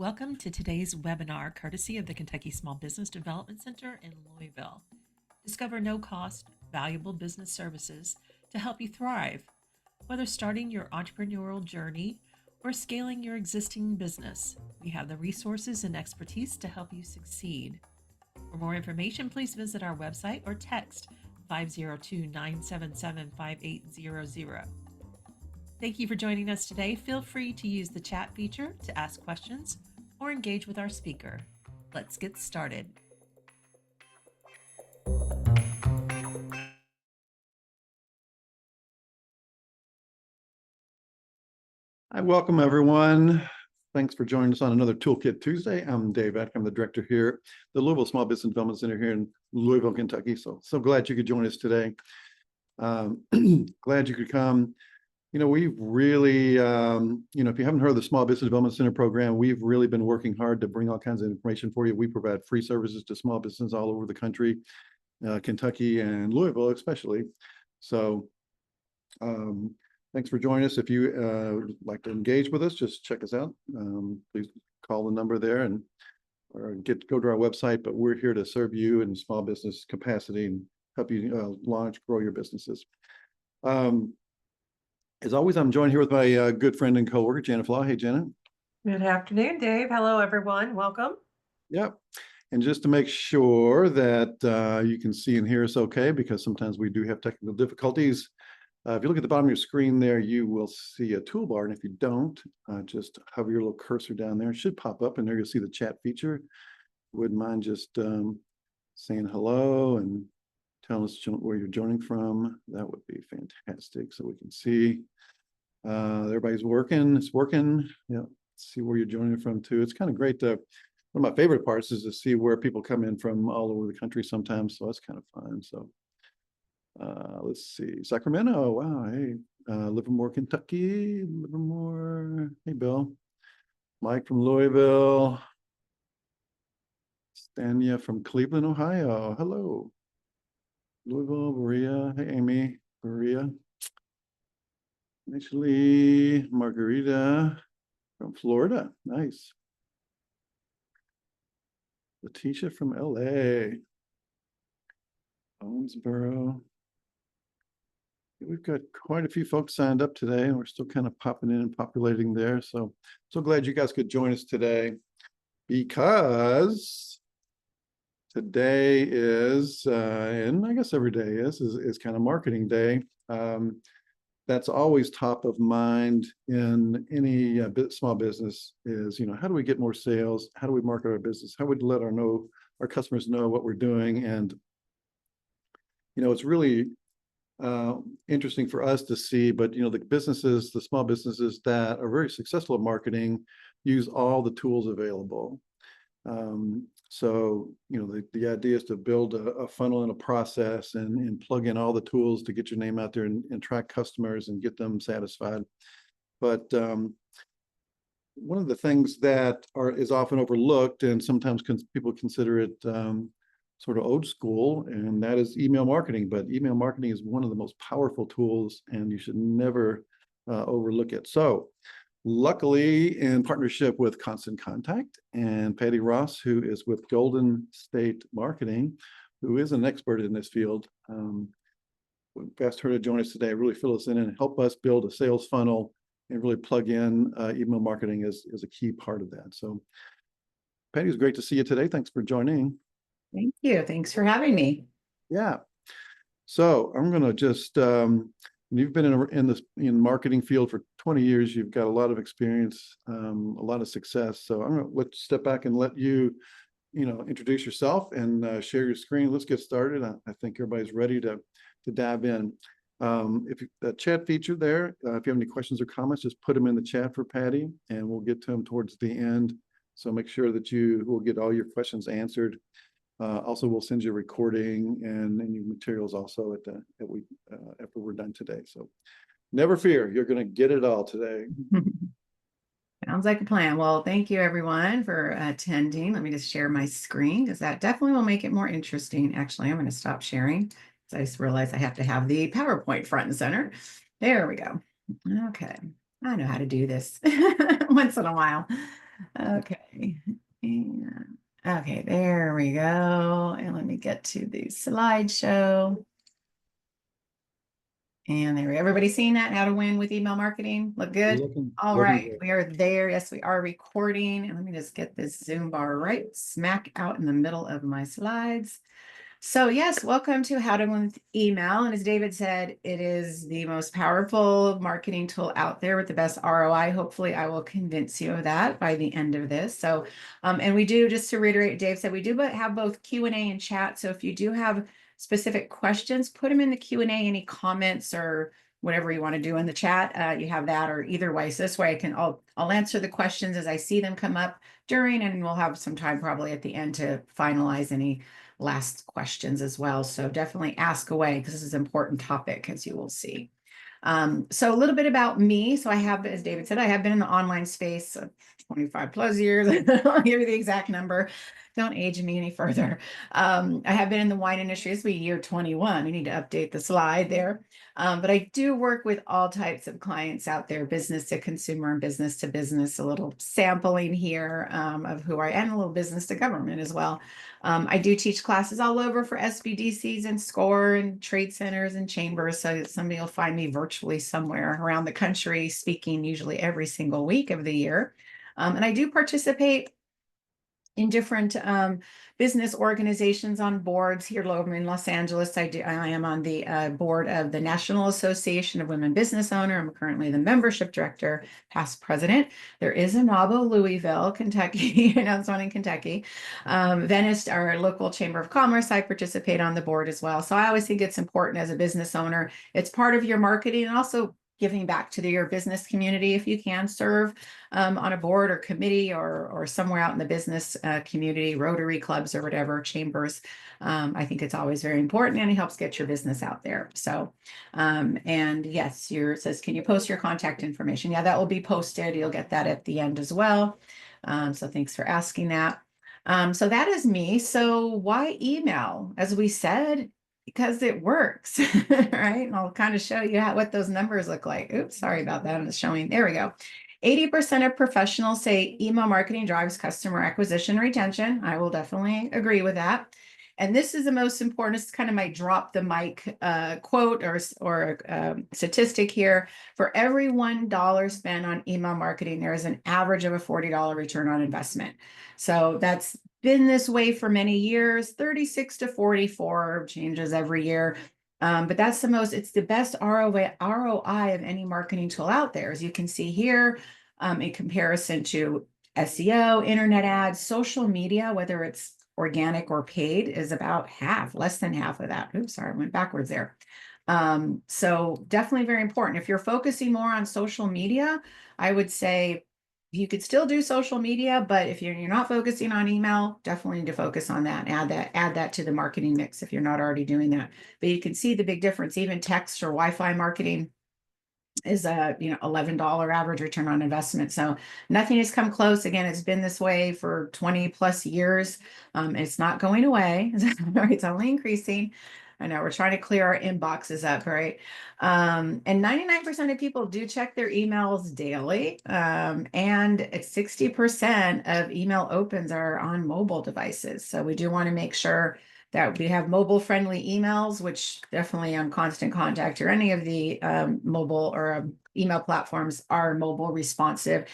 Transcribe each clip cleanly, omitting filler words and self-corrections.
Welcome to today's webinar, courtesy of the Kentucky Small Business Development Center in Louisville. Discover no-cost, valuable business services to help you thrive, whether starting your entrepreneurial journey or scaling your existing business. We have the resources and expertise to help you succeed. For more information, please visit our website or text 502-977-5800. Thank you for joining us today. Feel free to use the chat feature to ask questions or engage with our speaker. Let's get started. Hi, welcome everyone. Thanks for joining us on another Toolkit Tuesday. I'm Dave Atkin. I'm the director here at the Louisville Small Business Development Center here in Louisville, Kentucky. So glad you could join us today. Glad you could come. We've really, if you haven't heard of the Small Business Development Center program, we've really been working hard to bring all kinds of information for you. We provide free services to small businesses all over the country, Kentucky and Louisville especially. So thanks for joining us. If you would like to engage with us, just check us out. Please call the number there or go to our website. But we're here to serve you in small business capacity and help you launch, grow your businesses. As always, I'm joined here with my good friend and coworker, Janet Flaw. Hey, Janet. Good afternoon, Dave. Hello, everyone. Welcome. Yep. And just to make sure that you can see and hear us okay, because sometimes we do have technical difficulties. If you look at the bottom of your screen there, you will see a toolbar. And if you don't, just hover your little cursor down there. It should pop up, and there you'll see the chat feature. Wouldn't mind just saying hello and telling us where you're joining from. That would be fantastic, so we can see everybody's working. It's working. Yeah, see where you're joining from too. It's kind of great to. One of my favorite parts is to see where people come in from all over the country sometimes. So that's kind of fun. So let's see, Sacramento. Wow, hey, Livermore, Kentucky. Livermore. Hey, Bill. Mike from Louisville. Stania from Cleveland, Ohio. Hello. Louisville, Maria. Hey, Amy, Maria. Actually, Margarita from Florida. Nice. Letitia from LA. Owensboro. We've got quite a few folks signed up today, and we're still kind of popping in and populating there. So glad you guys could join us today, because today is, and I guess every day is kind of marketing day. That's always top of mind in any small business is, how do we get more sales? How do we market our business? How would we let our customers know what we're doing? And, it's really interesting for us to see, but, the small businesses that are very successful at marketing use all the tools available. So, the idea is to build a funnel and a process and plug in all the tools to get your name out there and track customers and get them satisfied. But one of the things that is often overlooked, and sometimes people consider it sort of old school, and that is email marketing. But email marketing is one of the most powerful tools, and you should never overlook it. So luckily, in partnership with Constant Contact and Patty Ross, who is with Golden State Marketing, who is an expert in this field, we've asked her to join us today, really fill us in and help us build a sales funnel and really plug in email marketing is a key part of that. So Patty, it's great to see you today. Thanks for joining. Thank you. Thanks for having me. Yeah. So I'm going to just, you've been in marketing field for 20 years. You've got a lot of experience, a lot of success. So I'm going to let's step back and let you, introduce yourself and share your screen. Let's get started. I think everybody's ready to dive in. If the chat feature there, if you have any questions or comments, just put them in the chat for Patty, and we'll get to them towards the end. So make sure that you will get all your questions answered. Also, we'll send you a recording and any materials also after we're done today. So never fear, you're going to get it all today. Sounds like a plan. Well, thank you everyone for attending. Let me just share my screen, because that definitely will make it more interesting. Actually, I'm going to stop sharing, because I just realized I have to have the PowerPoint front and center. There we go. Okay. I know how to do this once in a while. Okay. And, okay, there we go. And let me get to the slideshow. And there, everybody seen that? How to win with email marketing? Look good? All looking right, good. we are there. Yes, we are recording. And let me just get this Zoom bar right smack out in the middle of my slides. So yes, welcome to How to Win with Email. And as David said, it is the most powerful marketing tool out there with the best ROI. Hopefully I will convince you of that by the end of this. So, and we do, just to reiterate, Dave said, we do have both Q&A and chat. So if you do have specific questions, put them in the Q&A, any comments or whatever you want to do in the chat, you have that, or either way. So this way I'll answer the questions as I see them come up during, and we'll have some time probably at the end to finalize any last questions as well. So definitely ask away because this is an important topic, as you will see. So a little bit about me. So I have, as David said, I have been in the online space 25 plus years. I'll give you the exact number. Don't age me any further. I have been in the wine industry. This will be year 21. We need to update the slide there. But I do work with all types of clients out there, business to consumer and business to business, a little sampling here of who I am, a little business to government as well. I do teach classes all over for SBDCs and SCORE and trade centers and chambers. So somebody will find me virtually somewhere around the country speaking usually every single week of the year. And I do participate in different business organizations on boards here in Los Angeles. I am on the board of the National Association of Women Business Owners. I'm currently the membership director, past president. There is a NAWBO, Louisville, Kentucky. I know it's one in Kentucky. Venice, our local chamber of commerce, I participate on the board as well. So I always think it's important as a business owner. It's part of your marketing and also giving back to your business community if you can serve on a board or committee or somewhere out in the business community, Rotary clubs or whatever, chambers. I think it's always very important and it helps get your business out there. So, and yes, it says, can you post your contact information? Yeah, that will be posted. You'll get that at the end as well. So thanks for asking that. So that is me. So why email? As we said, because it works, right? And I'll kind of show you what those numbers look like. Oops, sorry about that. I'm showing, there we go. 80% of professionals say email marketing drives customer acquisition and retention. I will definitely agree with that. And this is the most important. It's kind of my drop the mic quote or statistic here. For every $1 spent on email marketing, there is an average of a $40 return on investment. So that's been this way for many years, 36 to 44 changes every year. But that's it's the best ROI of any marketing tool out there. As you can see here, in comparison to SEO, internet ads, social media, whether it's organic or paid, is about half, less than half of that. Oops, sorry, I went backwards there. So definitely very important. If you're focusing more on social media, I would say you could still do social media, but if you're not focusing on email, definitely need to focus on that. Add that to the marketing mix if you're not already doing that. But you can see the big difference. Even text or Wi-Fi marketing is a $11 average return on investment. So nothing has come close. Again, it's been this way for 20 plus years. It's not going away. It's only increasing. I know we're trying to clear our inboxes up, right? And 99% of people do check their emails daily. And 60% of email opens are on mobile devices. So we do want to make sure that we have mobile friendly emails, which definitely on Constant Contact or any of the mobile or email platforms are mobile responsive.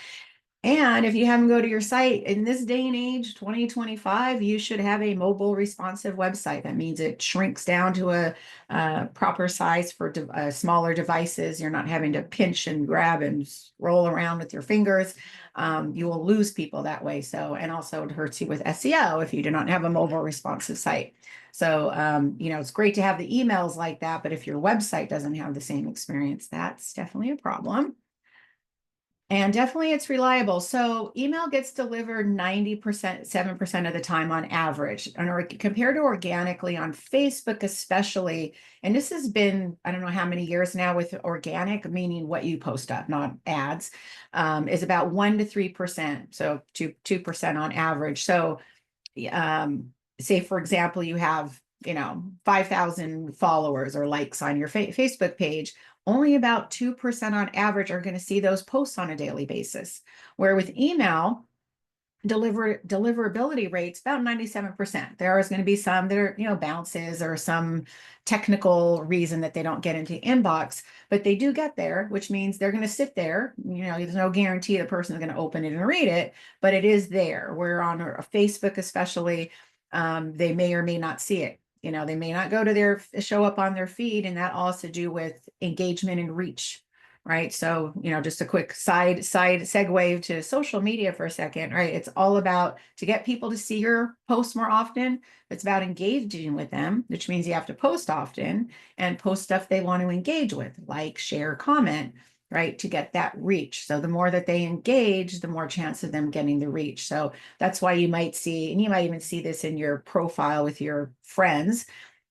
And if you have them go to your site in this day and age, 2025, you should have a mobile responsive website. That means it shrinks down to a proper size for smaller devices. You're not having to pinch and grab and roll around with your fingers. You will lose people that way. So, and also it hurts you with SEO if you do not have a mobile responsive site. So, it's great to have the emails like that, but if your website doesn't have the same experience, that's definitely a problem. And definitely it's reliable. So email gets delivered 90%, 7% of the time on average. And compared to organically on Facebook, especially, and this has been, I don't know how many years now with organic, meaning what you post up, not ads, is about 1 to 3%. So 2% on average. So say, for example, you have 5,000 followers or likes on your Facebook page. Only about 2% on average are going to see those posts on a daily basis. Where with email, deliverability rates about 97%. There is going to be some that are, bounces or some technical reason that they don't get into inbox, but they do get there, which means they're going to sit there. There's no guarantee the person is going to open it and read it, but it is there. We're on a Facebook, especially, they may or may not see it. They may not go to show up on their feed, and that all has to do with engagement and reach. Right. So, just a quick side segue to social media for a second, right? It's all about to get people to see your posts more often. It's about engaging with them, which means you have to post often and post stuff they want to engage with, like, share, comment, right? To get that reach. So the more that they engage, the more chance of them getting the reach. So that's why you might see, and you might even see this in your profile with your friends.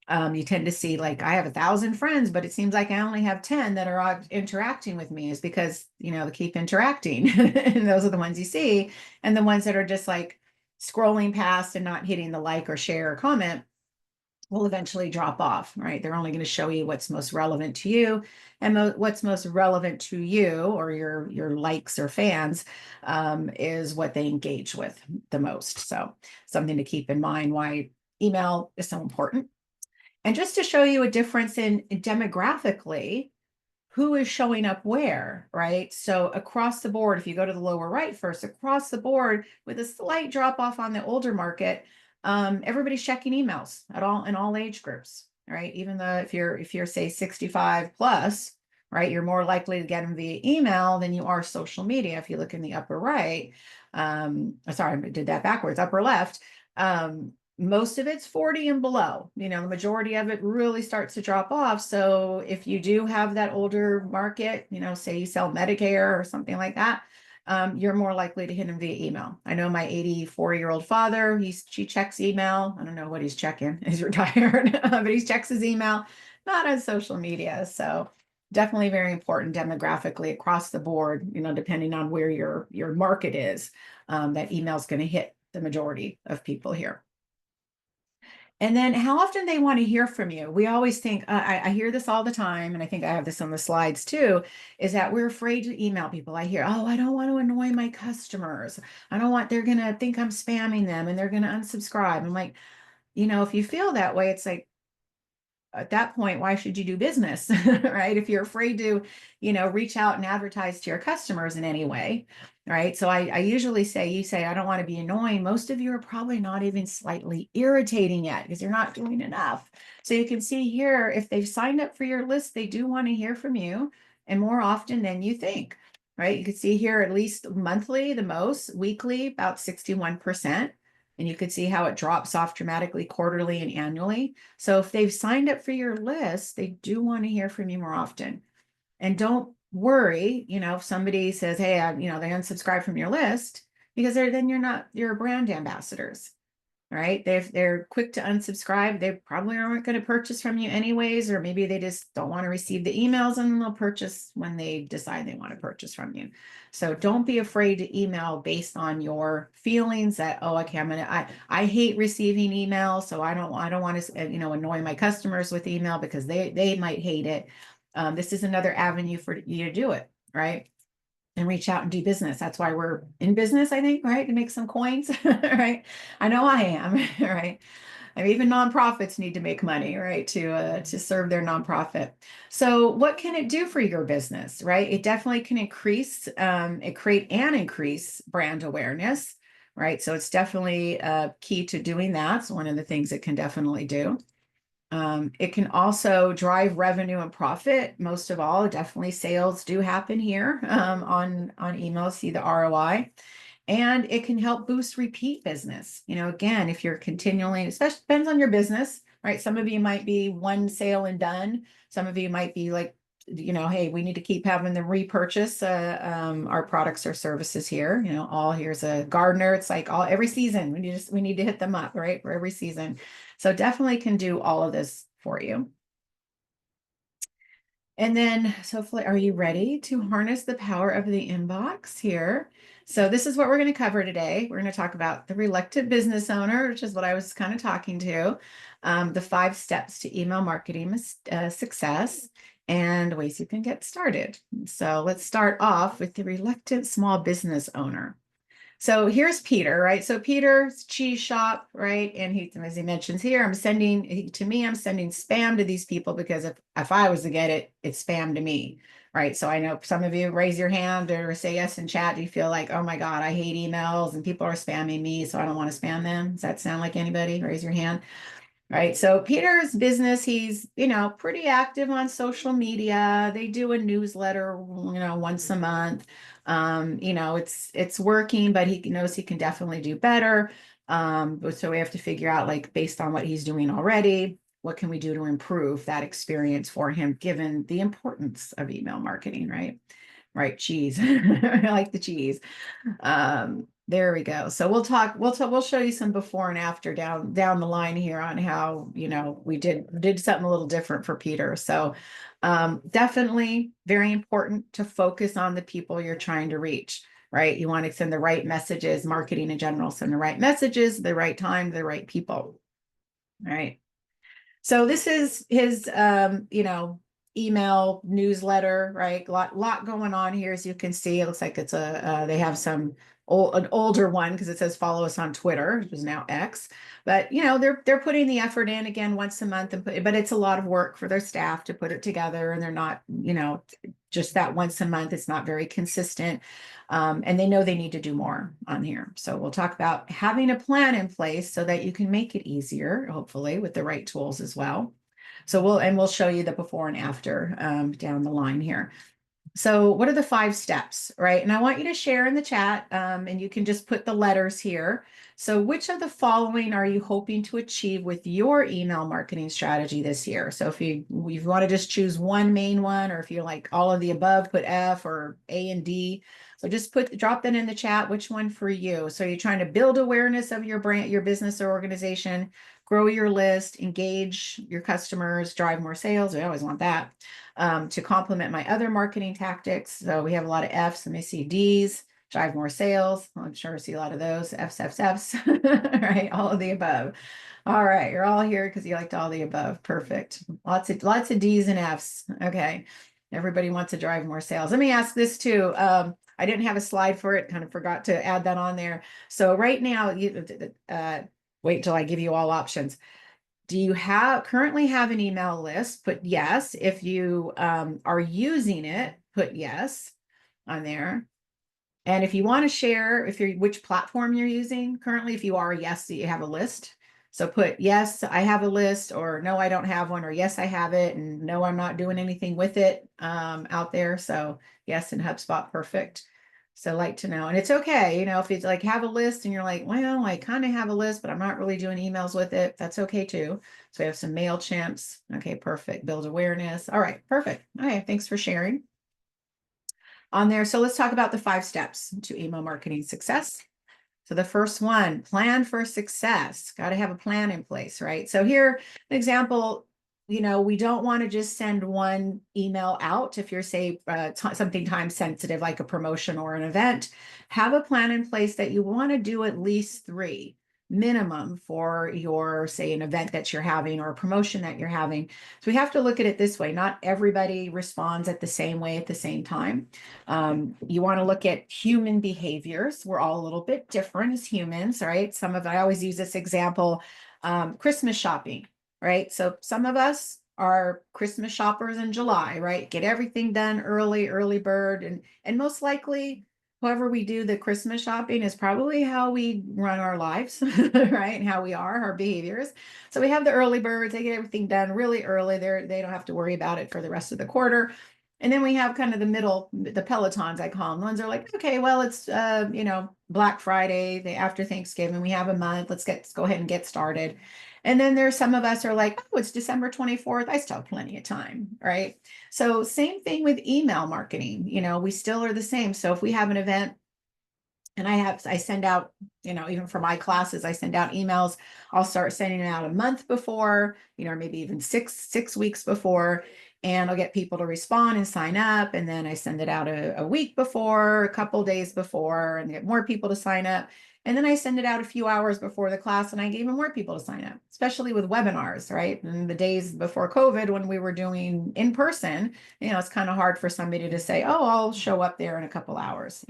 You tend to see, like, I have 1,000 friends, but it seems like I only have 10 that are interacting with me, is because, they keep interacting. And those are the ones you see. And the ones that are just like scrolling past and not hitting the like or share or comment will eventually drop off, right? They're only going to show you what's most relevant to you, and what's most relevant to you or your likes or fans is what they engage with the most. So something to keep in mind why email is so important. And just to show you a difference in demographically, who is showing up where, right? So across the board, if you go to the lower right first, across the board with a slight drop off on the older market, everybody's checking emails in all age groups, right? Even though if you're say 65 plus, right, you're more likely to get them via email than you are social media. If you look in the upper right, sorry, I did that backwards, upper left, most of it's 40 and below. The majority of it really starts to drop off. So if you do have that older market, say you sell Medicare or something like that, you're more likely to hit them via email. I know my 84-year-old father, she checks email. I don't know what he's checking. He's retired, but he checks his email, not on social media. So definitely very important demographically across the board, depending on where your market is, that email is going to hit the majority of people here. And then how often they want to hear from you. We always think, I hear this all the time, and I think I have this on the slides too, is that we're afraid to email people. I hear, oh, I don't want to annoy my customers. They're going to think I'm spamming them and they're going to unsubscribe. I'm like, if you feel that way, it's like, at that point, why should you do business, right? If you're afraid to, reach out and advertise to your customers in any way, right? So I usually say, you say, I don't want to be annoying. Most of you are probably not even slightly irritating yet because you're not doing enough. So you can see here, if they've signed up for your list, they do want to hear from you, and more often than you think, right? You can see here, at least monthly, the most, weekly, about 61%. And you could see how it drops off dramatically quarterly and annually. So if they've signed up for your list, they do want to hear from you more often. And don't worry, if somebody says, hey, they unsubscribe from your list, because then you're brand ambassadors, right? They're quick to unsubscribe. They probably aren't going to purchase from you anyways, or maybe they just don't want to receive the emails, and they'll purchase when they decide they want to purchase from you. So don't be afraid to email based on your feelings that, oh, okay, I hate receiving email, so I don't want to, annoy my customers with email because they might hate it. This is another avenue for you to do it, right? And reach out and do business. That's why we're in business, I think, right? To make some coins, right? I know I am, right? I mean, even nonprofits need to make money, right? To serve their nonprofit. So what can it do for your business, right? It definitely can increase, increase brand awareness, right? So it's definitely key to doing that. It's one of the things it can definitely do. It can also drive revenue and profit. Most of all, definitely sales do happen here on email, see the ROI. And it can help boost repeat business. Again, if you're continually, especially depends on your business, right? Some of you might be one sale and done. Some of you might be like, hey, we need to keep having them repurchase our products or services here. Here's a gardener. It's like every season we need to hit them up, right? For every season. So definitely can do all of this for you. And then, so hopefully, are you ready to harness the power of the inbox here? So this is what we're going to cover today. We're going to talk about the reluctant business owner, which is what I was kind of talking to, the 5 steps to email marketing success, and ways you can get started. So let's start off with the reluctant small business owner. So here's Peter, right? So Peter's cheese shop, right? And he, as he mentions here, I'm sending spam to these people because if I was to get it, it's spam to me, right? So I know some of you raise your hand or say yes in chat. Do you feel like, oh my God, I hate emails and people are spamming me, so I don't want to spam them? Does that sound like anybody? Raise your hand. Right. So Peter's business, he's, pretty active on social media. They do a newsletter, once a month. It's working, but he knows he can definitely do better. But so we have to figure out, like, based on what he's doing already, what can we do to improve that experience for him, given the importance of email marketing, right? Right, cheese. I like the cheese. There we go. So we'll show you some before and after down the line here on how, we did something a little different for Peter. So definitely very important to focus on the people you're trying to reach, right? You want to send the right messages, marketing in general, send the right messages, the right time, the right people. All right. So this is his, email newsletter, right? Lot going on here, as you can see. It looks like it's they have an older one because it says follow us on Twitter, which is now X. But they're putting the effort in again once a month, but it's a lot of work for their staff to put it together, and they're not, just that once a month. It's not very consistent. And they know they need to do more on here. So we'll talk about having a plan in place so that you can make it easier, hopefully, with the right tools as well. So we'll show you the before and after down the line here. So what are the 5 steps, right? And I want you to share in the chat, and you can just put the letters here. So which of the following are you hoping to achieve with your email marketing strategy this year? So if you want to just choose one main one, or if you like all of the above, put F or A and D. So just drop that in the chat, which one for you. So you're trying to build awareness of your brand, your business or organization, grow your list, engage your customers, drive more sales. We always want that. To complement my other marketing tactics. So we have a lot of F's. Let me see, D's, drive more sales. I'm sure I see a lot of those, F's, right? All of the above. All right, you're all here because you liked all the above. Perfect. Lots of D's and F's. Okay. Everybody wants to drive more sales. Let me ask this too. I didn't have a slide for it, kind of forgot to add that on there. So right now, wait till I give you all options. Do you currently have an email list? Put yes. If you are using it, put yes on there. And if you want to share, which platform you're using currently, if you are, yes, you have a list. So put yes, I have a list, or no, I don't have one, or yes, I have it, and no, I'm not doing anything with it out there. So yes, in HubSpot, perfect. So like to know, and it's okay, if it's like have a list and you're like, well, I kind of have a list, but I'm not really doing emails with it. That's okay too. So we have some MailChimps. Okay, perfect. Build awareness. All right, perfect. Okay, thanks for sharing on there. So let's talk about the 5 steps to email marketing success. So the first one, plan for success. Got to have a plan in place, right? So here, an example, we don't want to just send one email out. If you're, say, something time sensitive, like a promotion or an event, have a plan in place that you want to do at least 3 minimum for your, say, an event that you're having or a promotion that you're having. So we have to look at it this way. Not everybody responds at the same way at the same time. You want to look at human behaviors. We're all a little bit different as humans, right? I always use this example, Christmas shopping, right? So some of us are Christmas shoppers in July, right? Get everything done early bird. And most likely, however we do the Christmas shopping is probably how we run our lives, right? And how we are, our behaviors. So we have the early birds, they get everything done really early. They don't have to worry about it for the rest of the quarter. And then we have kind of the middle, the Pelotons, I call them. The ones are like, okay, well, it's, Black Friday, after Thanksgiving, we have a month. Let's go ahead and get started. And then there's some of us are like, oh, it's December 24th. I still have plenty of time, right? So same thing with email marketing. We still are the same. So if we have an event, and I send out, even for my classes, I send out emails. I'll start sending it out a month before, or maybe even six weeks before. and I'll get people to respond and sign up. And then I send it out a week before, a couple days before, and get more people to sign up. And then I send it out a few hours before the class, and I get even more people to sign up, especially with webinars, right? And the days before COVID, when we were doing in person, it's kind of hard for somebody to say, oh, I'll show up there in a couple hours,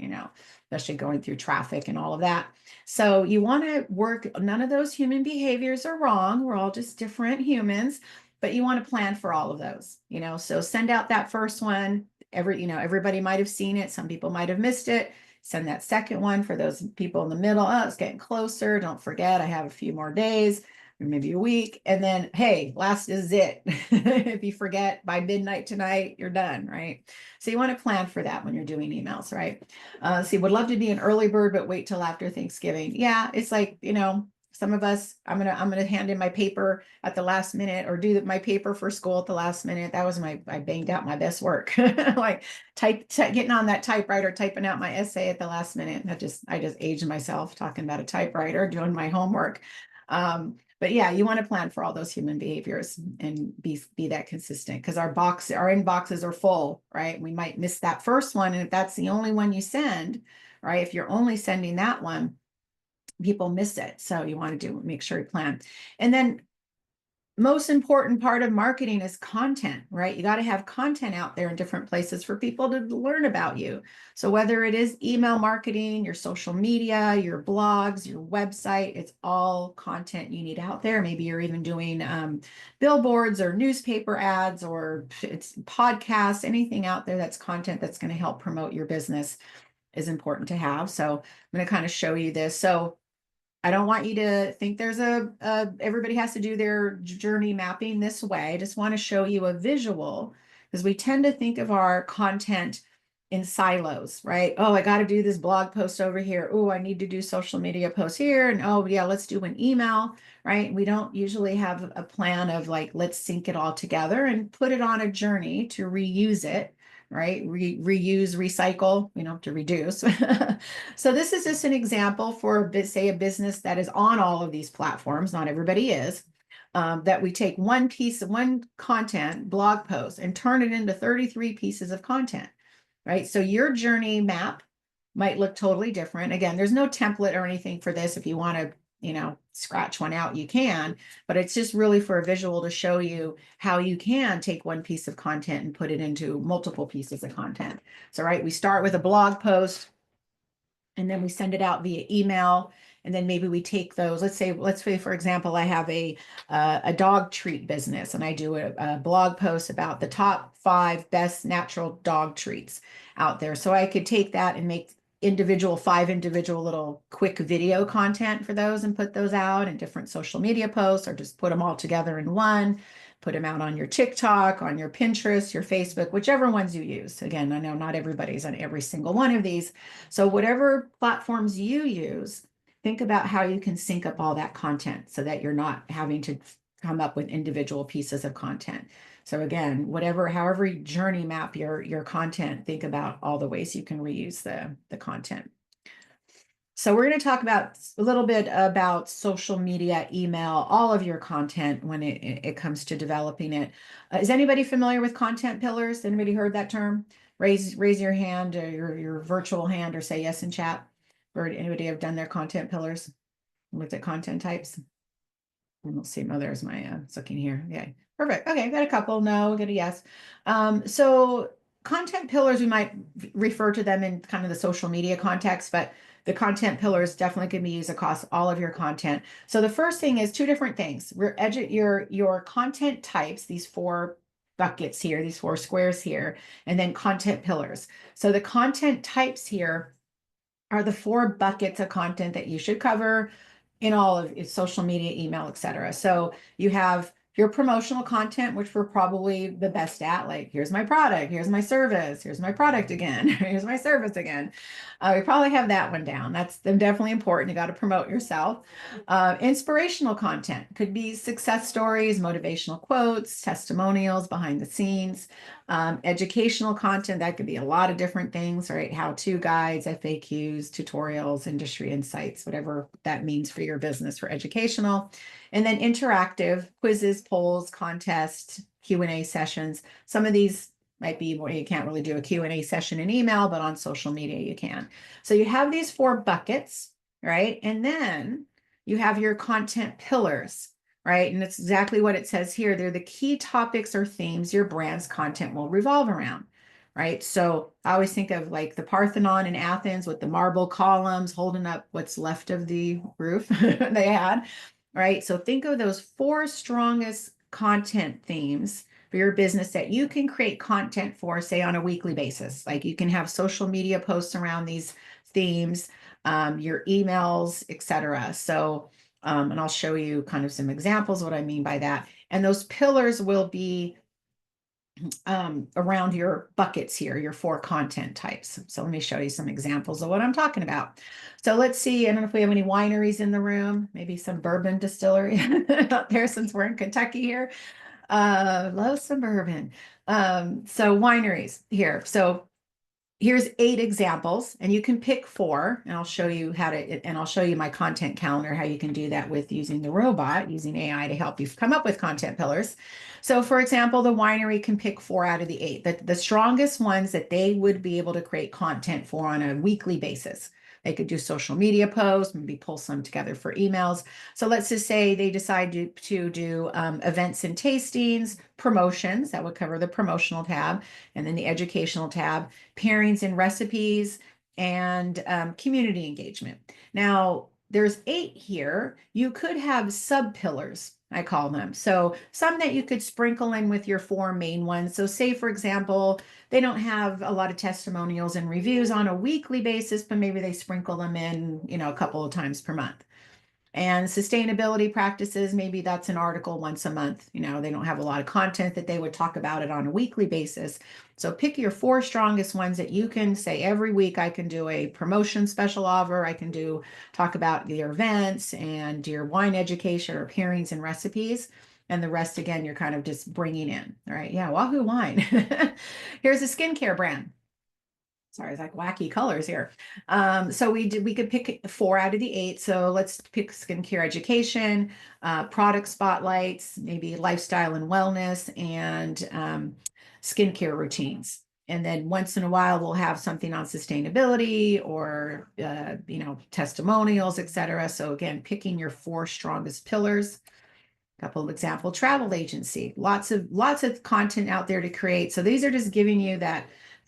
especially going through traffic and all of that. So you want to work, none of those human behaviors are wrong. We're all just different humans, but you want to plan for all of those, so send out that first one. Everybody might have seen it. Some people might have missed it. Send that second one for those people in the middle. Oh, it's getting closer. Don't forget, I have a few more days, or maybe a week. And then, hey, last is it. If you forget by midnight tonight, you're done, right? So you want to plan for that when you're doing emails, right? Would love to be an early bird, but wait till after Thanksgiving. Yeah, it's like, some of us, I'm gonna hand in my paper at the last minute, or do my paper for school at the last minute. That was I banged out my best work. Like getting on that typewriter, typing out my essay at the last minute. I just aged myself talking about a typewriter, doing my homework. But yeah, you want to plan for all those human behaviors and be that consistent, because our inboxes are full, right? We might miss that first one. And if that's the only one you send, right? If you're only sending that one, people miss it. So you want to make sure you plan. And then most important part of marketing is content, right? You got to have content out there in different places for people to learn about you. So whether it is email marketing, your social media, your blogs, your website, it's all content you need out there. Maybe you're even doing billboards or newspaper ads, or it's podcasts, anything out there that's content that's going to help promote your business is important to have. So I'm going to kind of show you this. So I don't want you to think there's everybody has to do their journey mapping this way. I just want to show you a visual, because we tend to think of our content in silos, right? Oh, I got to do this blog post over here. Oh, I need to do social media posts here. And oh, yeah, let's do an email, right? We don't usually have a plan of like, let's sync it all together and put it on a journey to reuse it, right? Reuse, recycle, to reduce. So this is just an example for, say, a business that is on all of these platforms. Not everybody is. That we take one content blog post and turn it into 33 pieces of content, right? So your journey map might look totally different. Again, there's no template or anything for this. If you want to, scratch one out, you can, but it's just really for a visual to show you how you can take one piece of content and put it into multiple pieces of content. So, right, we start with a blog post, and then we send it out via email. And then maybe we take those, let's say, for example, I have a dog treat business, and I do a blog post about the top 5 best natural dog treats out there. So I could take that and make 5 individual little quick video content for those and put those out in different social media posts, or just put them all together in one, put them out on your TikTok, on your Pinterest, your Facebook, whichever ones you use. Again, I know not everybody's on every single one of these. So whatever platforms you use, think about how you can sync up all that content so that you're not having to come up with individual pieces of content. So again, however you journey map your content, think about all the ways you can reuse the content. So we're going to talk about a little bit about social media, email, all of your content when it comes to developing it. Is anybody familiar with content pillars? Anybody heard that term? Raise your hand, or your virtual hand, or say yes in chat. Or anybody have done their content pillars? Looked at content types? I don't see. Oh, there's my looking here. Okay, perfect. Okay, got a couple. No, got a yes. So content pillars, we might refer to them in kind of the social media context, but the content pillars definitely can be used across all of your content. So the first thing is 2 different things. Your content types, these 4 buckets here, these 4 squares here, and then content pillars. So the content types here are the 4 buckets of content that you should cover in all of its social media, email, etc. So you have your promotional content, which we're probably the best at, like, here's my product, here's my service, here's my product again, here's my service again. We probably have that one down. That's definitely important. You got to promote yourself. Inspirational content could be success stories, motivational quotes, testimonials, behind the scenes. Educational content, that could be a lot of different things, right? How-to guides, FAQs, tutorials, industry insights, whatever that means for your business for educational. And then interactive quizzes, polls, contests, Q&A sessions. Some of these might be where you can't really do a Q&A session in email, but on social media you can. So you have these 4 buckets, right? And then you have your content pillars, right? And it's exactly what it says here. They're the key topics or themes your brand's content will revolve around, right? So I always think of like the Parthenon in Athens with the marble columns holding up what's left of the roof they had, right? So think of those 4 strongest content themes for your business that you can create content for, say, on a weekly basis. Like you can have social media posts around these themes, your emails, etc. So, and I'll show you kind of some examples what I mean by that. And those pillars will be around your buckets here, your 4 content types. So let me show you some examples of what I'm talking about. So let's see, I don't know if we have any wineries in the room, maybe some bourbon distillery out there since we're in Kentucky here. Love some bourbon. So wineries here. So here's 8 examples, and you can pick 4, and I'll show you how to, and I'll show you my content calendar, how you can do that with using the robot, using AI to help you come up with content pillars. So for example, the winery can pick 4 out of the 8, the strongest ones that they would be able to create content for on a weekly basis. They could do social media posts, maybe pull some together for emails. So let's just say they decide to do events and tastings, promotions, that would cover the promotional tab, and then the educational tab, pairings and recipes, and community engagement. Now, there's 8 here. You could have sub pillars, I call them. So some that you could sprinkle in with your 4 main ones. So say, for example, they don't have a lot of testimonials and reviews on a weekly basis, but maybe they sprinkle them in, a couple of times per month. And sustainability practices, maybe that's an article once a month. They don't have a lot of content that they would talk about it on a weekly basis. So pick your 4 strongest ones that you can say every week. I can do a promotion special offer. I can talk about your events and your wine education or pairings and recipes. And the rest, again, you're kind of just bringing in. All right. Yeah. Wahoo Wine. Here's a skincare brand. Sorry, it's like wacky colors here. So we could pick 4 out of the 8. So let's pick skincare education, product spotlights, maybe lifestyle and wellness, and skincare routines. And then once in a while, we'll have something on sustainability or, testimonials, etc. So again, picking your 4 strongest pillars. A couple of example, travel agency, lots of content out there to create. So these are just giving you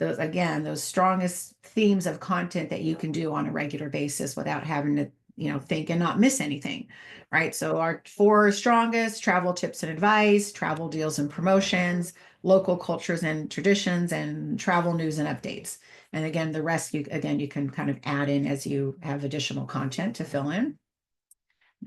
those strongest themes of content that you can do on a regular basis without having to, think and not miss anything, right? So our 4 strongest: travel tips and advice, travel deals and promotions, local cultures and traditions, and travel news and updates. And again, the rest, you can kind of add in as you have additional content to fill in.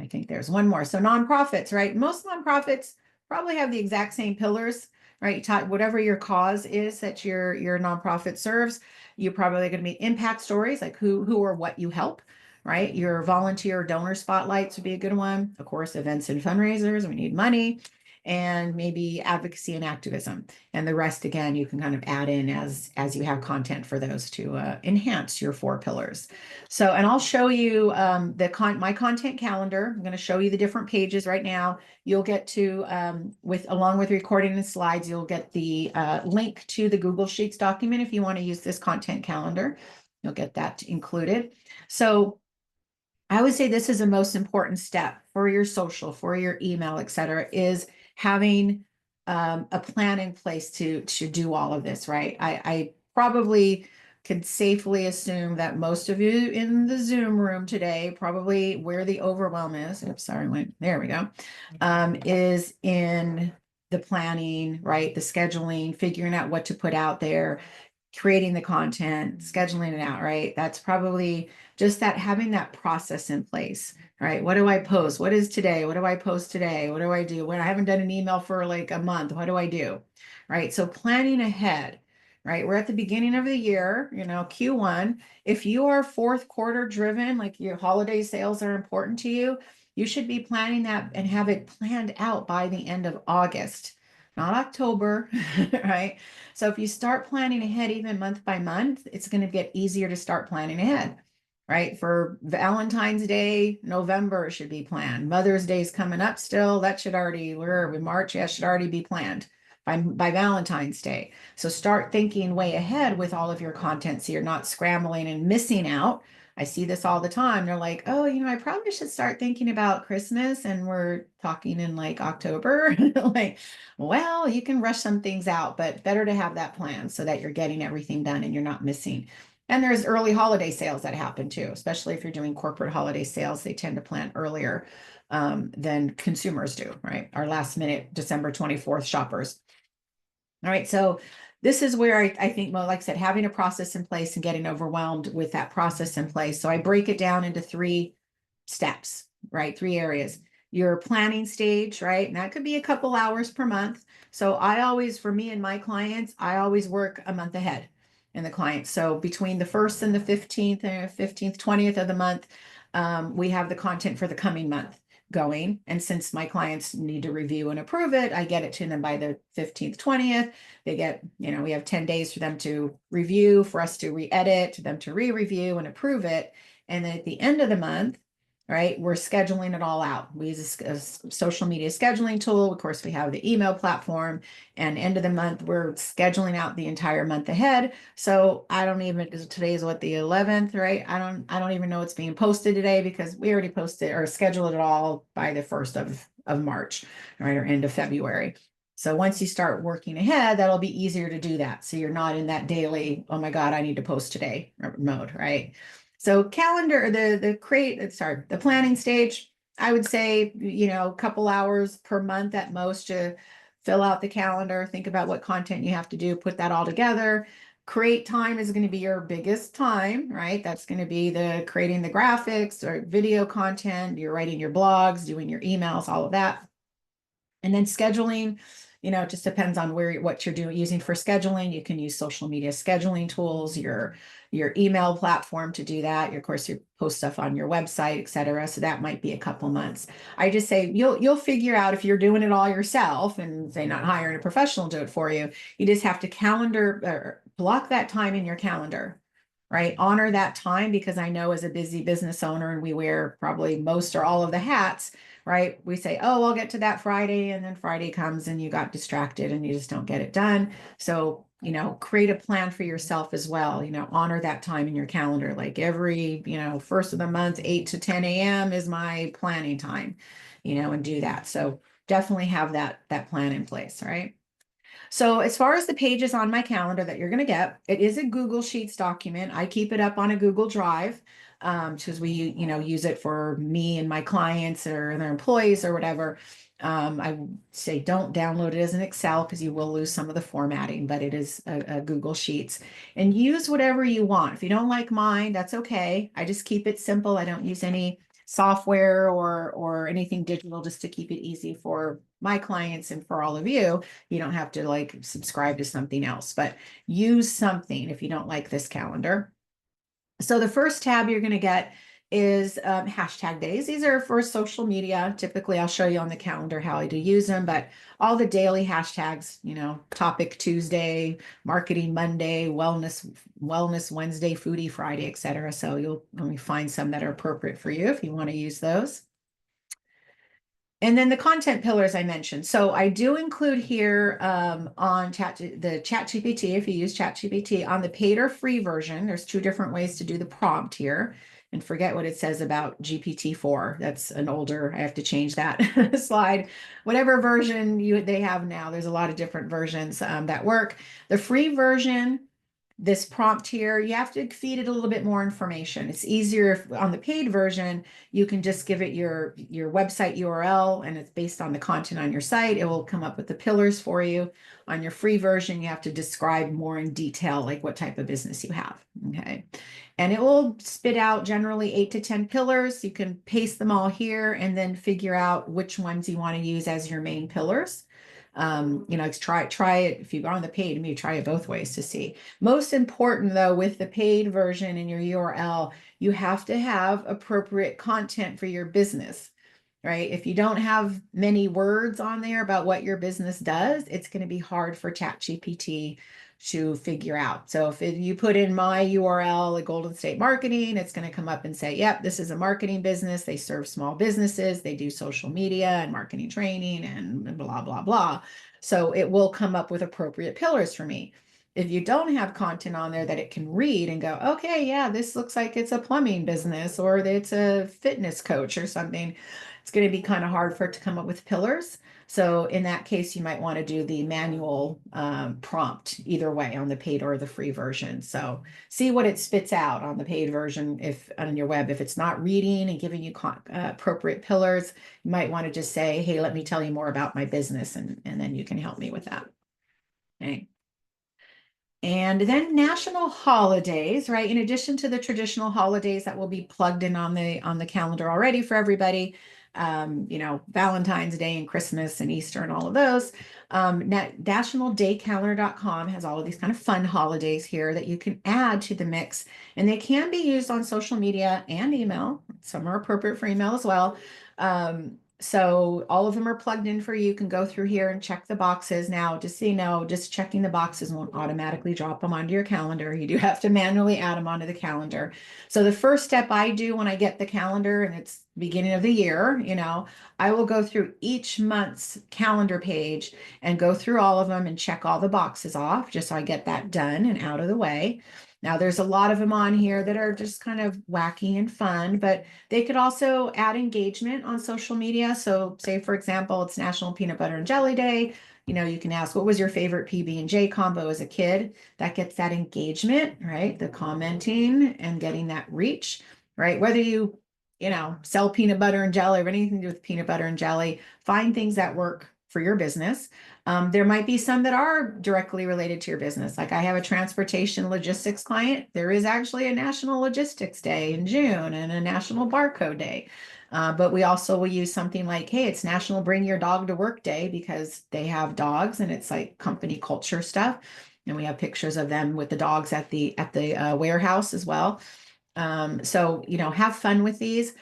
I think there's one more. So nonprofits, right? Most nonprofits probably have the exact same pillars, right? Whatever your cause is that your nonprofit serves, you're probably going to be impact stories, like who or what you help, right? Your volunteer donor spotlights would be a good one. Of course, events and fundraisers, we need money, and maybe advocacy and activism. And the rest, again, you can kind of add in as you have content for those to enhance your 4 pillars. So, and I'll show you my content calendar. I'm going to show you the different pages right now. You'll get to, along with recording the slides, you'll get the link to the Google Sheets document if you want to use this content calendar. You'll get that included. So I would say this is the most important step for your social, for your email, et cetera, is having a plan in place to do all of this, right? I probably could safely assume that most of you in the Zoom room today, probably where the overwhelm is, there we go, is in the planning, right? The scheduling, figuring out what to put out there, creating the content, scheduling it out, right? That's probably just having that process in place, right? What do I post? What is today? What do I post today? What do I do when I haven't done an email for like a month? What do I do? Right? So planning ahead, right? We're at the beginning of the year, Q1. If you are 4th quarter driven, like your holiday sales are important to you, you should be planning that and have it planned out by the end of August, not October, right? So if you start planning ahead, even month by month, it's going to get easier to start planning ahead, right? For Valentine's Day, November should be planned. Mother's Day is coming up still. That should already, we're in March, should already be planned. by Valentine's Day. So start thinking way ahead with all of your content so you're not scrambling and missing out. I see this all the time. They're like, oh, I probably should start thinking about Christmas. And we're talking in like October. Like, well, you can rush some things out, but better to have that plan so that you're getting everything done and you're not missing. And there's early holiday sales that happen too, especially if you're doing corporate holiday sales. They tend to plan earlier than consumers do, right? Our last minute December 24th shoppers. All right, so this is where I think, well, like I said, having a process in place and getting overwhelmed with that process in place. So I break it down into 3 steps, right? 3 areas. Your planning stage, right? And that could be a couple hours per month. So I always, for me and my clients, I always work a month ahead in the client. So between the 1st and the 15th, 20th of the month, we have the content for the coming month going. And since my clients need to review and approve it, I get it to them by the 15th, 20th. They get, we have 10 days for them to review, for us to re-edit, them to re-review and approve it. And then at the end of the month, right, we're scheduling it all out. We use a social media scheduling tool. Of course, we have the email platform, and end of the month, we're scheduling out the entire month ahead. So I don't even, today is what, the 11th, right? I don't even know what's being posted today because we already posted or scheduled it all by the 1st of March, right, or end of February. So once you start working ahead, that'll be easier to do that. So you're not in that daily, oh my God, I need to post today mode, right? So calendar, the planning stage, I would say, a couple hours per month at most to fill out the calendar, think about what content you have to do, put that all together. Create time is going to be your biggest time, right? That's going to be the creating the graphics or video content, you're writing your blogs, doing your emails, all of that. And then scheduling, it just depends on what you're doing, using for scheduling. You can use social media scheduling tools, your email platform to do that. Of course, you post stuff on your website, et cetera. So that might be a couple months. I just say you'll figure out if you're doing it all yourself and say not hiring a professional to do it for you. You just have to calendar or block that time in your calendar, right? Honor that time, because I know as a busy business owner, and we wear probably most or all of the hats, right? We say, oh, I'll get to that Friday, and then Friday comes and you got distracted and you just don't get it done. So, create a plan for yourself as well, honor that time in your calendar. Like every, 1st of the month, 8 to 10 a.m. is my planning time, and do that. So definitely have that plan in place, right? So as far as the pages on my calendar that you're going to get, it is a Google Sheets document. I keep it up on a Google Drive because we, use it for me and my clients or their employees or whatever. I would say don't download it as an Excel because you will lose some of the formatting, but it is a Google Sheets, and use whatever you want. If you don't like mine, that's okay. I just keep it simple. I don't use any software or anything digital, just to keep it easy for my clients and for all of you. You don't have to like subscribe to something else, but use something if you don't like this calendar. So the first tab you're going to get is hashtag days. These are for social media. Typically, I'll show you on the calendar how I do use them, but all the daily hashtags, topic Tuesday, marketing Monday, wellness Wednesday, foodie Friday, etc. So you'll only find some that are appropriate for you if you want to use those. And then the content pillars I mentioned. So I do include here on the ChatGPT, if you use ChatGPT, on the paid or free version, there's 2 different ways to do the prompt here. And forget what it says about GPT-4. That's an older, I have to change that slide. Whatever version they have now, there's a lot of different versions that work. The free version, this prompt here, you have to feed it a little bit more information. It's easier if, on the paid version, you can just give it your website URL, and it's based on the content on your site. It will come up with the pillars for you. On your free version, you have to describe more in detail, like what type of business you have. Okay. And it will spit out generally 8 to 10 pillars. You can paste them all here and then figure out which ones you want to use as your main pillars. Try it. If you go on the paid, maybe try it both ways to see. Most important though, with the paid version in your URL, you have to have appropriate content for your business, right? If you don't have many words on there about what your business does, it's going to be hard for ChatGPT to figure out. So if you put in my URL at Golden State Marketing, it's going to come up and say, yep, this is a marketing business. They serve small businesses. They do social media and marketing training and blah, blah, blah. So it will come up with appropriate pillars for me. If you don't have content on there that it can read and go, okay, yeah, this looks like it's a plumbing business or it's a fitness coach or something, it's going to be kind of hard for it to come up with pillars. So in that case, you might want to do the manual prompt either way on the paid or the free version. So see what it spits out on the paid version if on your web. If it's not reading and giving you appropriate pillars, you might want to just say, hey, let me tell you more about my business, and then you can help me with that. Okay. And then national holidays, right? In addition to the traditional holidays that will be plugged in on the calendar already for everybody, Valentine's Day and Christmas and Easter and all of those. Nationaldaycalendar.com has all of these kind of fun holidays here that you can add to the mix, and they can be used on social media and email. Some are appropriate for email as well. So all of them are plugged in for you. You can go through here and check the boxes. Now, just so you know, just checking the boxes won't automatically drop them onto your calendar. You do have to manually add them onto the calendar. So the first step I do when I get the calendar and it's beginning of the year, I will go through each month's calendar page and go through all of them and check all the boxes off just so I get that done and out of the way. Now, there's a lot of them on here that are just kind of wacky and fun, but they could also add engagement on social media. So say, for example, it's National Peanut Butter and Jelly Day. You can ask, what was your favorite PB&J combo as a kid? That gets that engagement, right? The commenting and getting that reach, right? Whether you sell peanut butter and jelly or anything to do with peanut butter and jelly, find things that work for your business. There might be some that are directly related to your business. Like I have a transportation logistics client. There is actually a National Logistics Day in June and a National Barcode Day. But we also will use something like, hey, it's National Bring Your Dog to Work Day because they have dogs and it's like company culture stuff. And we have pictures of them with the dogs at the warehouse as well. So have fun with these.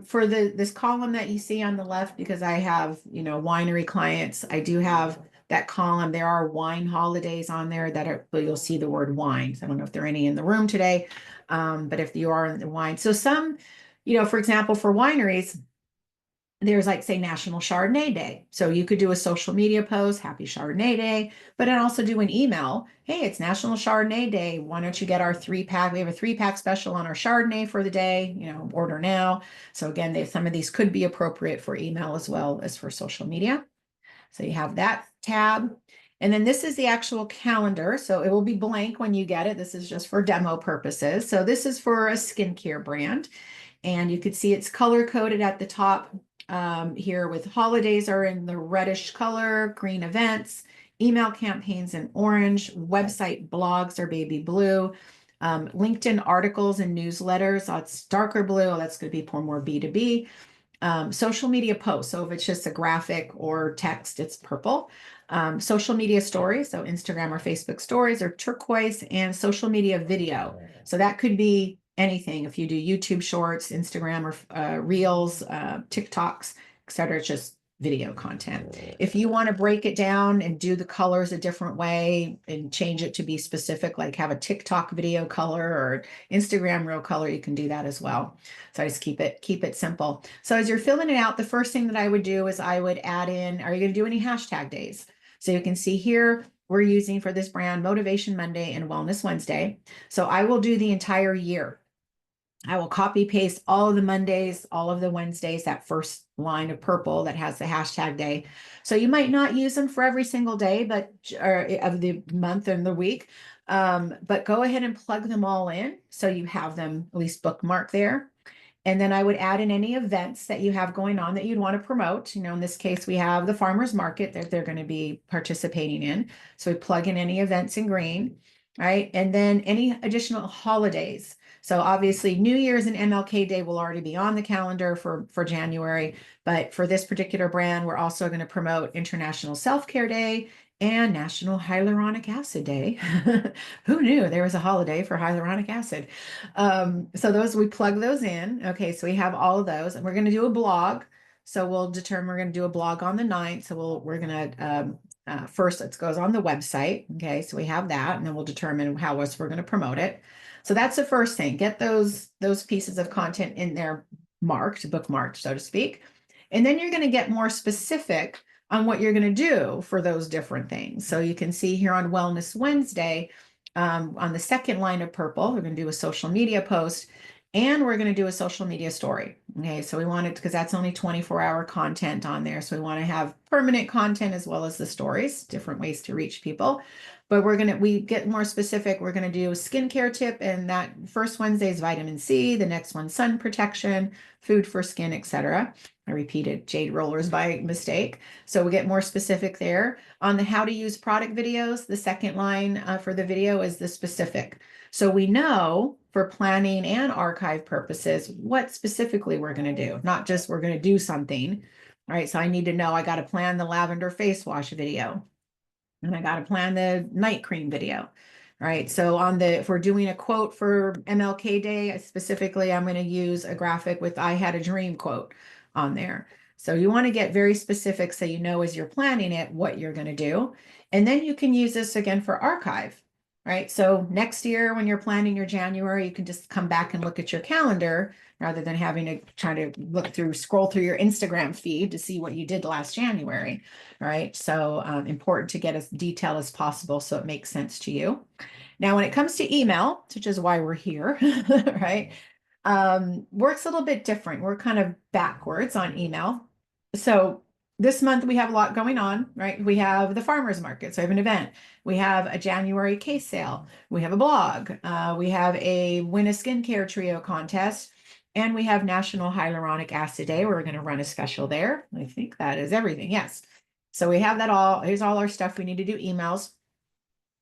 For this column that you see on the left, because I have winery clients, I do have that column. There are wine holidays on there but you'll see the word wine. So I don't know if there are any in the room today, but if you are in the wine, so some, for example, for wineries, there's like, say, National Chardonnay Day. So you could do a social media post, Happy Chardonnay Day, but then also do an email. Hey, it's National Chardonnay Day. Why don't you get our 3-pack? We have a 3-pack special on our Chardonnay for the day, order now. So again, some of these could be appropriate for email as well as for social media. So you have that tab. And then this is the actual calendar. So it will be blank when you get it. This is just for demo purposes. So this is for a skincare brand. And you could see it's color coded at the top. Here with holidays are in the reddish color, green events, email campaigns in orange, website blogs are baby blue, LinkedIn articles and newsletters, that's darker blue, that's going to be more B2B, social media posts, so if it's just a graphic or text, it's purple, social media stories, so Instagram or Facebook stories are turquoise, and social media video, so that could be anything. If you do YouTube shorts, Instagram or Reels, TikToks, etc., it's just video content. If you want to break it down and do the colors a different way and change it to be specific, like have a TikTok video color or Instagram reel color, you can do that as well. So I just keep it simple. So as you're filling it out, the first thing that I would do is I would add in, are you going to do any hashtag days? So you can see here, we're using for this brand Motivation Monday and Wellness Wednesday. So I will do the entire year. I will copy paste all of the Mondays, all of the Wednesdays, that first line of purple that has the hashtag day. So you might not use them for every single day, of the month and the week, but go ahead and plug them all in. So you have them at least bookmarked there. And then I would add in any events that you have going on that you'd want to promote. In this case, we have the farmers market that they're going to be participating in. So we plug in any events in green, right? And then any additional holidays. So obviously New Year's and MLK Day will already be on the calendar for January, but for this particular brand, we're also going to promote International Self-Care Day and National Hyaluronic Acid Day. Who knew there was a holiday for hyaluronic acid? So we plug those in. Okay, so we have all of those, and we're going to do a blog. So we're going to do a blog on the 9th. So we're going to first it goes on the website. Okay, so we have that, and then we'll determine how else we're going to promote it. So that's the first thing. Get those pieces of content in there bookmarked, so to speak. And then you're going to get more specific on what you're going to do for those different things. So you can see here on Wellness Wednesday, on the second line of purple, we're going to do a social media post and we're going to do a social media story. Okay, so we wanted, because that's only 24-hour content on there. So we want to have permanent content as well as the stories, different ways to reach people. But we get more specific. We're going to do a skincare tip, and that first Wednesday is vitamin C, the next one sun protection, food for skin, etc. I repeated jade rollers by mistake. So we get more specific there. On the how to use product videos, the second line for the video is the specific. So we know for planning and archive purposes what specifically we're going to do, not just we're going to do something. All right, so I need to know I got to plan the lavender face wash video. And I got to plan the night cream video. Right. So if we're doing a quote for MLK Day, specifically, I'm going to use a graphic with I had a dream quote on there. So you want to get very specific so you know as you're planning it what you're going to do. And then you can use this again for archive. Right. So next year when you're planning your January, you can just come back and look at your calendar rather than having to try to scroll through your Instagram feed to see what you did last January. Right. So important to get as detailed as possible so it makes sense to you. Now, when it comes to email, which is why we're here, right, works a little bit different. We're kind of backwards on email. So this month we have a lot going on, right? We have the farmers market, so I have an event. We have a January case sale. We have a blog. We have a Win a Skincare Trio contest. And we have National Hyaluronic Acid Day. We're going to run a special there. I think that is everything. Yes. So we have that all. Here's all our stuff. We need to do emails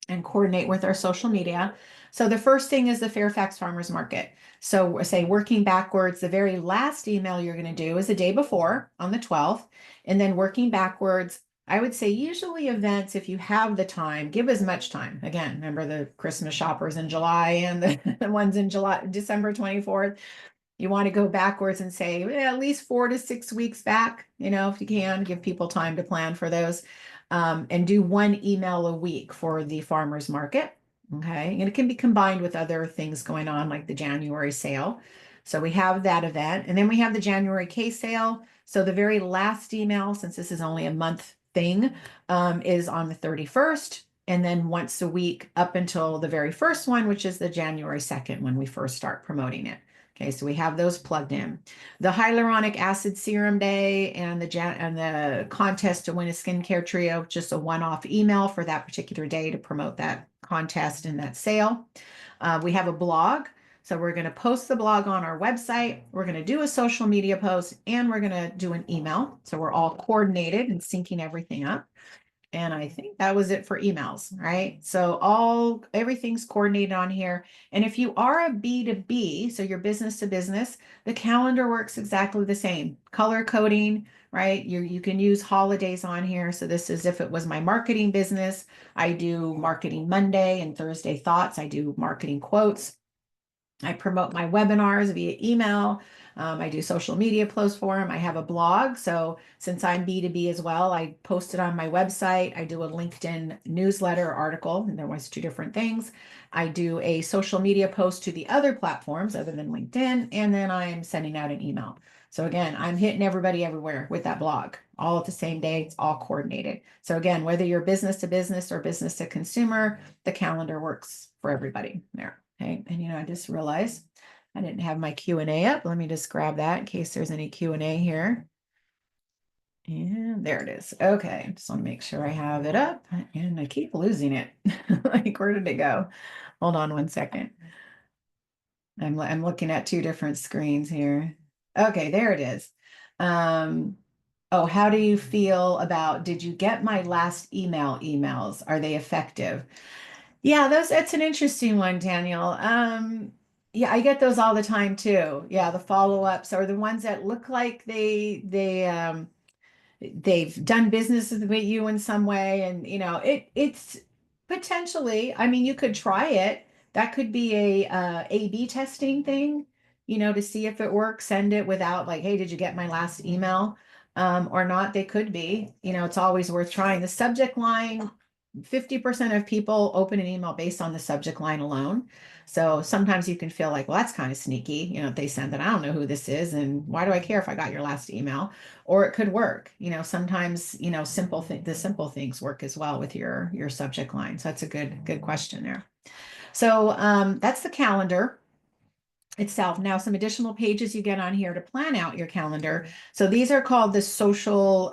and coordinate with our social media. So the first thing is the Fairfax Farmers Market. So say working backwards, the very last email you're going to do is the day before on the 12th. And then working backwards, I would say usually events, if you have the time, give as much time. Again, remember the Christmas shoppers in July and the ones in December 24th. You want to go backwards and say at least 4 to 6 weeks back, if you can, give people time to plan for those, and do one email a week for the farmers market. Okay. And it can be combined with other things going on like the January sale. So we have that event, and then we have the January case sale. So the very last email, since this is only a month thing, is on the 31st. And then once a week up until the very first one, which is the January 2nd, when we first start promoting it. Okay, so we have those plugged in. The Hyaluronic Acid Serum Day and the contest to win a skincare trio, just a one-off email for that particular day to promote that contest and that sale. We have a blog. So we're going to post the blog on our website. We're going to do a social media post, and we're going to do an email. So we're all coordinated and syncing everything up. And I think that was it for emails, right? So everything's coordinated on here. And if you are a B2B, so you're business to business, the calendar works exactly the same. Color coding, right? You can use holidays on here. So this is if it was my marketing business, I do Marketing Monday and Thursday Thoughts. I do marketing quotes. I promote my webinars via email. I do social media posts for them. I have a blog. So since I'm B2B as well, I post it on my website. I do a LinkedIn newsletter article, and there was 2 different things. I do a social media post to the other platforms other than LinkedIn, and then I'm sending out an email. So again, I'm hitting everybody everywhere with that blog, all at the same day. It's all coordinated. So again, whether you're business to business or business to consumer, the calendar works for everybody there. Okay, and I just realized I didn't have my Q&A up. Let me just grab that in case there's any Q&A here. And there it is. Okay, just want to make sure I have it up, and I keep losing it. Like, where did it go? Hold on one second. I'm looking at 2 different screens here. Okay, there it is. Oh, how do you feel about, did you get my last emails? Are they effective? Yeah, that's an interesting one, Daniel. Yeah, I get those all the time too. Yeah, the follow-ups are the ones that look like they've done business with you in some way, and it's potentially, I mean, you could try it. That could be a A/B testing thing, to see if it works. Send it without like, hey, did you get my last email? Or not. They could be, it's always worth trying. The subject line, 50% of people open an email based on the subject line alone. So sometimes you can feel like, well, that's kind of sneaky. You know, if they send that, I don't know who this is, and why do I care if I got your last email? Or it could work. You know, sometimes, you know, the simple things work as well with your subject line. So that's a good question there. So that's the calendar itself. Now, some additional pages you get on here to plan out your calendar. So these are called the social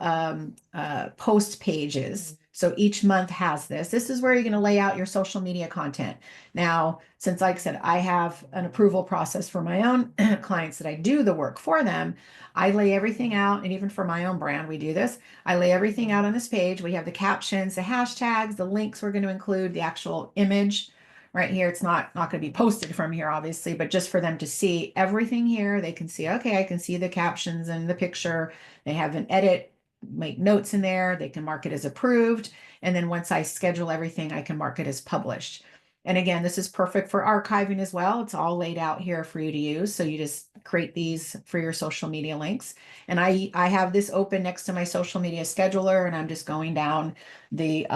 post pages. So each month has this. This is where you're going to lay out your social media content. Now, since like I said, I have an approval process for my own clients that I do the work for them, I lay everything out. And even for my own brand, we do this. I lay everything out on this page. We have the captions, the hashtags, the links we're going to include, the actual image right here. It's not going to be posted from here, obviously, but just for them to see everything here, they can see, okay, I can see the captions and the picture. They have an edit, make notes in there. They can mark it as approved. And then once I schedule everything, I can mark it as published. And again, this is perfect for archiving as well. It's all laid out here for you to use. So you just create these for your social media links. And I have this open next to my social media scheduler, and I'm just going down the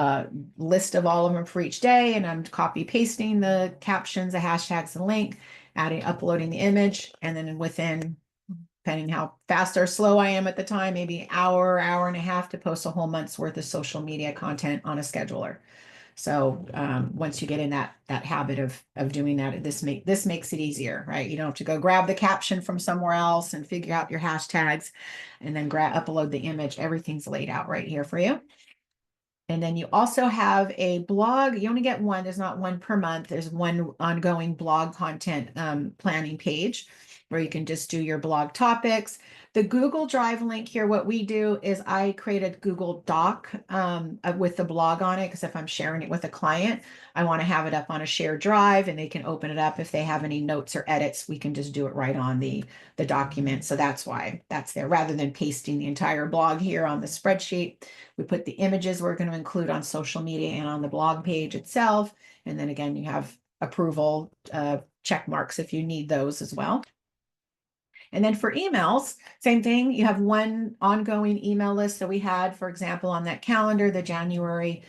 list of all of them for each day, and I'm copy pasting the captions, the hashtags, the link, uploading the image, and then within, depending how fast or slow I am at the time, maybe an hour and a half to post a whole month's worth of social media content on a scheduler. So once you get in that habit of doing that, this makes it easier, right? You don't have to go grab the caption from somewhere else and figure out your hashtags and then upload the image. Everything's laid out right here for you. And then you also have a blog. You only get one. There's not one per month. There's one ongoing blog content planning page where you can just do your blog topics. The Google Drive link here, what we do is I create a Google Doc with the blog on it, because if I'm sharing it with a client, I want to have it up on a shared drive and they can open it up. If they have any notes or edits, we can just do it right on the document. So that's why that's there, rather than pasting the entire blog here on the spreadsheet. We put the images we're going to include on social media and on the blog page itself. And then again, you have approval check marks if you need those as well. And then for emails, same thing. You have one ongoing email list. So we had, for example, on that calendar, the January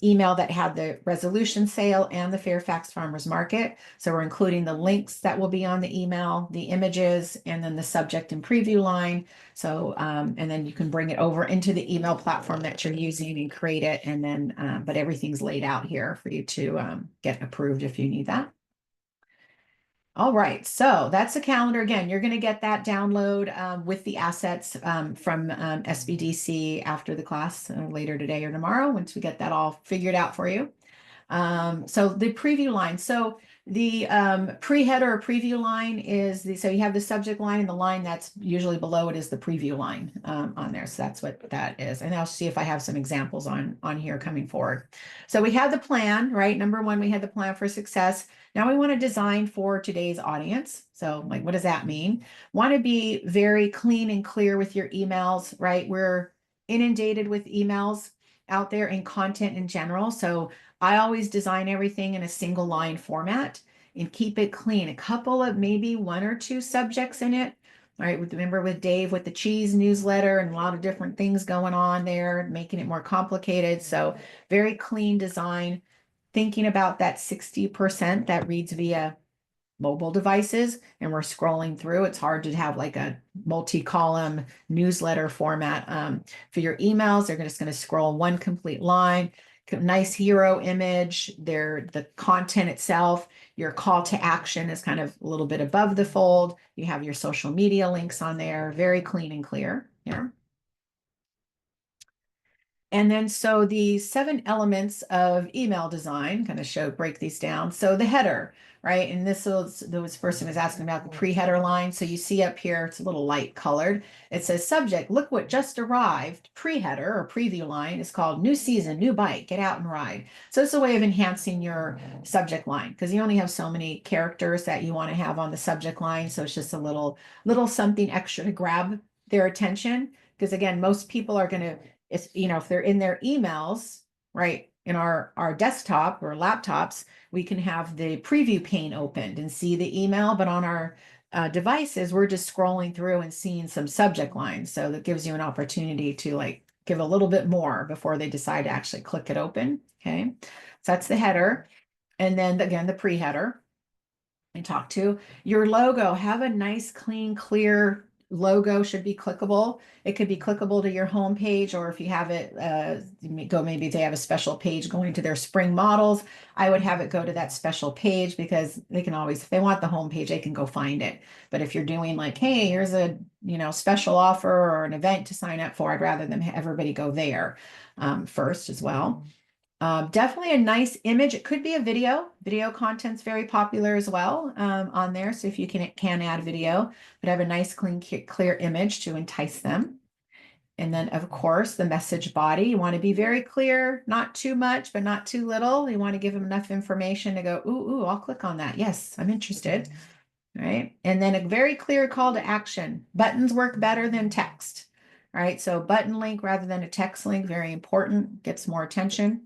email that had the resolution sale and the Fairfax Farmers Market. So we're including the links that will be on the email, the images, and then the subject and preview line. So, and then you can bring it over into the email platform that you're using and create it. And then, but everything's laid out here for you to get approved if you need that. All right, so that's the calendar. Again, you're going to get that download with the assets from SBDC after the class later today or tomorrow, once we get that all figured out for you. So the preview line. So the pre-header or preview line is so you have the subject line, and the line that's usually below it is the preview line on there. So that's what that is. And I'll see if I have some examples on here coming forward. So we have the plan, right? Number one, we had the plan for success. Now we want to design for today's audience. So like, what does that mean? Want to be very clean and clear with your emails, right? We're inundated with emails out there and content in general. So I always design everything in a single line format and keep it clean. A couple of maybe one or two subjects in it. All right, remember with Dave with the cheese newsletter and a lot of different things going on there, making it more complicated. So very clean design, thinking about that 60% that reads via mobile devices and we're scrolling through. It's hard to have like a multi-column newsletter format. For your emails, they're just going to scroll one complete line. Nice hero image, the content itself, your call to action is kind of a little bit above the fold. You have your social media links on there, very clean and clear here. And then so the 7 elements of email design kind of break these down. So the header, right? And this person was asking about the pre-header line. So you see up here, it's a little light colored. It says subject, look what just arrived. Pre-header or preview line is called new season, new bike, get out and ride. So it's a way of enhancing your subject line because you only have so many characters that you want to have on the subject line. So it's just a little something extra to grab their attention. Because again, most people are going to, if they're in their emails, right, in our desktop or laptops, we can have the preview pane opened and see the email, but on our devices, we're just scrolling through and seeing some subject lines. So that gives you an opportunity to like give a little bit more before they decide to actually click it open. Okay, so that's the header. And then again, the pre-header. I talked to your logo, have a nice, clean, clear logo, should be clickable. It could be clickable to your home page, or if you have it, maybe they have a special page going to their spring models. I would have it go to that special page because they can always, if they want the home page, they can go find it. But if you're doing like, hey, here's a, special offer or an event to sign up for, I'd rather them everybody go there first as well. Definitely a nice image. It could be a video. Video content's very popular as well on there. So if you can add video, but have a nice, clean, clear image to entice them. And then, of course, the message body. You want to be very clear, not too much, but not too little. You want to give them enough information to go, ooh, I'll click on that. Yes, I'm interested. Right. And then a very clear call to action. Buttons work better than text. Right. So button link rather than a text link, very important, gets more attention.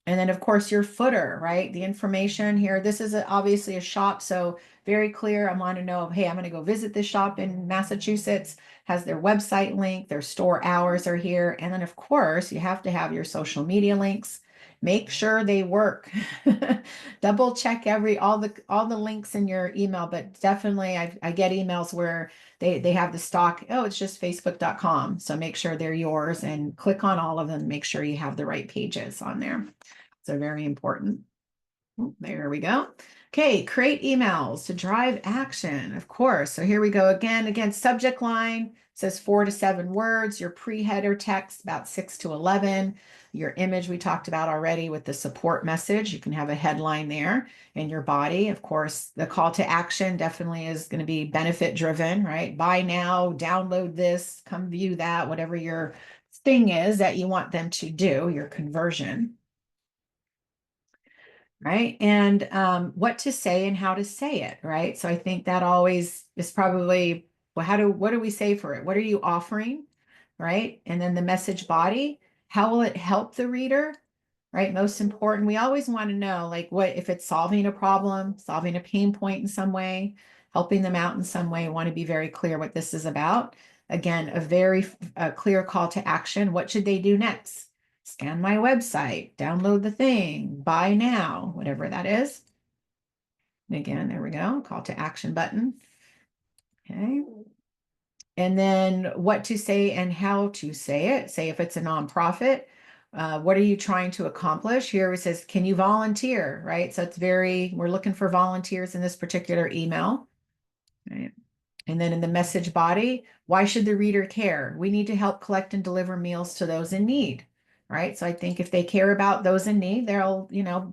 And then, of course, your footer, right? The information here. This is obviously a shop, so very clear. I want to know, hey, I'm going to go visit this shop in Massachusetts, has their website link, their store hours are here. And then, of course, you have to have your social media links. Make sure they work. Double check all the links in your email, but definitely I get emails where they have the stock, oh, it's just facebook.com. So make sure they're yours and click on all of them. Make sure you have the right pages on there. So very important. There we go. Okay, create emails to drive action, of course. So here we go again, subject line says 4 to 7 words, your pre-header text about 6 to 11, your image we talked about already with the support message. You can have a headline there in your body. Of course, the call to action definitely is going to be benefit driven, right? Buy now, download this, come view that, whatever your thing is that you want them to do, your conversion. Right. And what to say and how to say it. Right. So I think that always is probably, well, what do we say for it? What are you offering? Right. And then the message body, how will it help the reader? Right. Most important, we always want to know, like, what if it's solving a problem, solving a pain point in some way, helping them out in some way. Want to be very clear what this is about. Again, a very clear call to action. What should they do next? Scan my website, download the thing, buy now, whatever that is. And again, there we go, call to action button. Okay. And then what to say and how to say it. Say if it's a nonprofit, what are you trying to accomplish? Here it says, can you volunteer, right? So we're looking for volunteers in this particular email. Right. And then in the message body, why should the reader care? We need to help collect and deliver meals to those in need. Right. So I think if they care about those in need, they'll,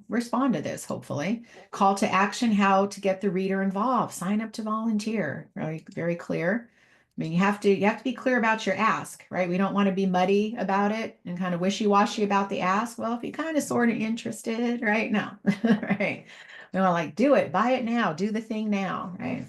respond to this, hopefully. Call to action, how to get the reader involved. Sign up to volunteer. Very, very clear. I mean, you have to be clear about your ask, right? We don't want to be muddy about it and kind of wishy-washy about the ask. Well, if you're kind of sort of interested, right? No, right. We want to like, do it, buy it now, do the thing now, right?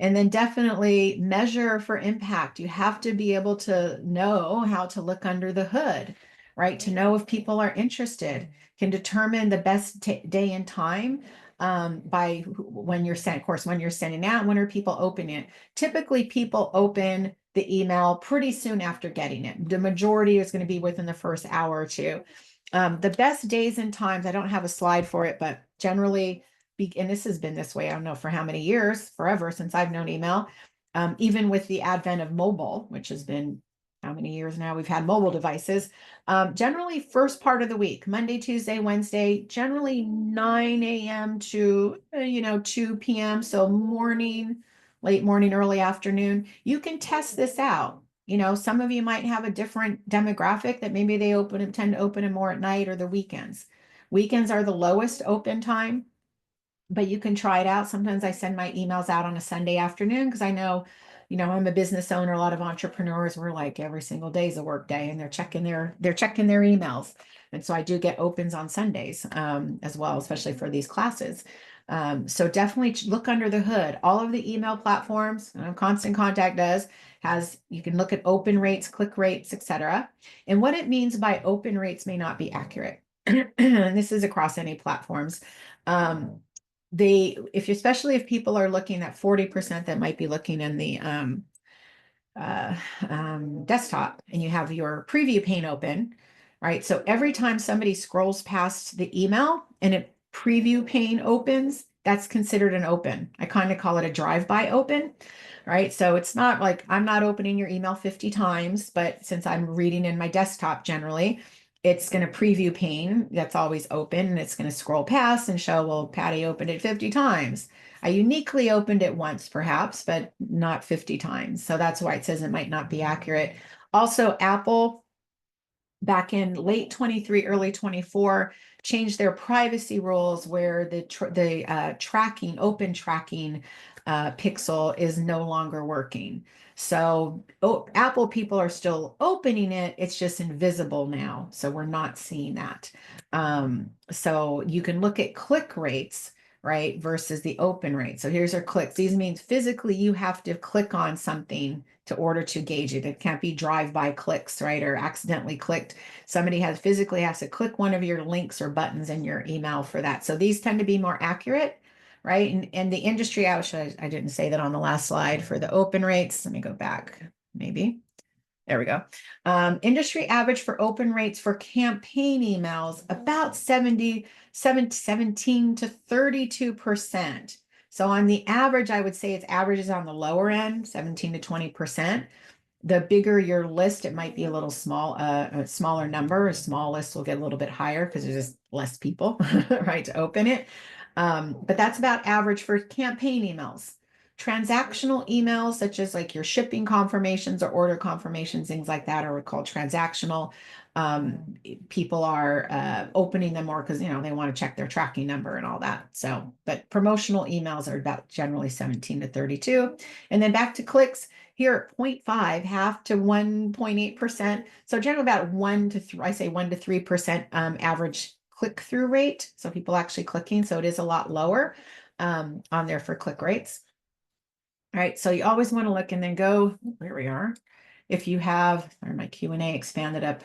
And then definitely measure for impact. You have to be able to know how to look under the hood, right? To know if people are interested, can determine the best day and time by when you're sending, of course, when you're sending out, when are people opening it? Typically people open the email pretty soon after getting it. The majority is going to be within the first hour or two. The best days and times, I don't have a slide for it, but generally, and this has been this way, I don't know for how many years, forever since I've known email, even with the advent of mobile, which has been how many years now we've had mobile devices, generally first part of the week, Monday, Tuesday, Wednesday, generally 9 a.m. to, 2 p.m. So morning, late morning, early afternoon, you can test this out. Some of you might have a different demographic that maybe they tend to open it more at night or the weekends. Weekends are the lowest open time, but you can try it out. Sometimes I send my emails out on a Sunday afternoon because I know, I'm a business owner. A lot of entrepreneurs were like every single day is a work day and they're checking their emails. And so I do get opens on Sundays as well, especially for these classes. So definitely look under the hood. All of the email platforms, Constant Contact you can look at open rates, click rates, etc. And what it means by open rates may not be accurate. And this is across any platforms. Especially if people are looking at 40% that might be looking in the desktop and you have your preview pane open, right? So every time somebody scrolls past the email and a preview pane opens, that's considered an open. I kind of call it a drive-by open, right? So it's not like I'm not opening your email 50 times, but since I'm reading in my desktop generally, it's going to preview pane that's always open and it's going to scroll past and show, well, Patty opened it 50 times. I uniquely opened it once, perhaps, but not 50 times. So that's why it says it might not be accurate. Also, Apple, back in late 23, early 24, changed their privacy rules where the tracking, open tracking pixel is no longer working. So Apple people are still opening it. It's just invisible now. So we're not seeing that. So you can look at click rates, right, versus the open rate. So here's our clicks. These means physically you have to click on something to order to gauge it. It can't be drive-by clicks, right, or accidentally clicked. Somebody physically has to click one of your links or buttons in your email for that. So these tend to be more accurate, right? And the industry average, I didn't say that on the last slide for the open rates. Let me go back, maybe. There we go. Industry average for open rates for campaign emails, about 17 to 32%. So on the average, I would say its average is on the lower end, 17 to 20%. The bigger your list, it might be a little a smaller number. A small list will get a little bit higher because there's just less people, right, to open it. But that's about average for campaign emails. Transactional emails, such as like your shipping confirmations or order confirmations, things like that are called transactional. People are opening them more because, you know, they want to check their tracking number and all that. So, but promotional emails are about generally 17 to 32. And then back to clicks here at 0.5, half to 1.8%. So generally about 1 to 3, I say 1 to 3% average click-through rate. So people actually clicking. So it is a lot lower on there for click rates. All right, so you always want to look and then go, where we are. If you have, or my Q&A expanded up,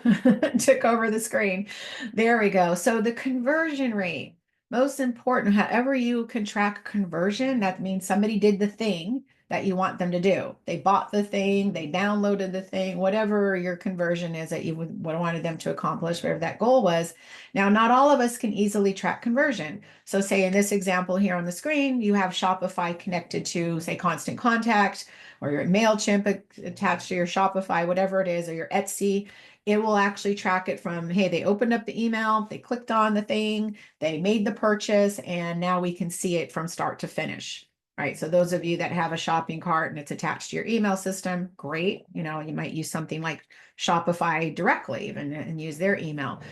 took over the screen. There we go. So the conversion rate, most important, however you can track conversion, that means somebody did the thing that you want them to do. They bought the thing, they downloaded the thing, whatever your conversion is that you would wanted them to accomplish, whatever that goal was. Now, not all of us can easily track conversion. So say in this example here on the screen, you have Shopify connected to, say, Constant Contact, or your MailChimp attached to your Shopify, whatever it is, or your Etsy. It will actually track it from, hey, they opened up the email, they clicked on the thing, they made the purchase, and now we can see it from start to finish. Right. So those of you that have a shopping cart and it's attached to your email system, great. You know, you might use something like Shopify directly even and use their email.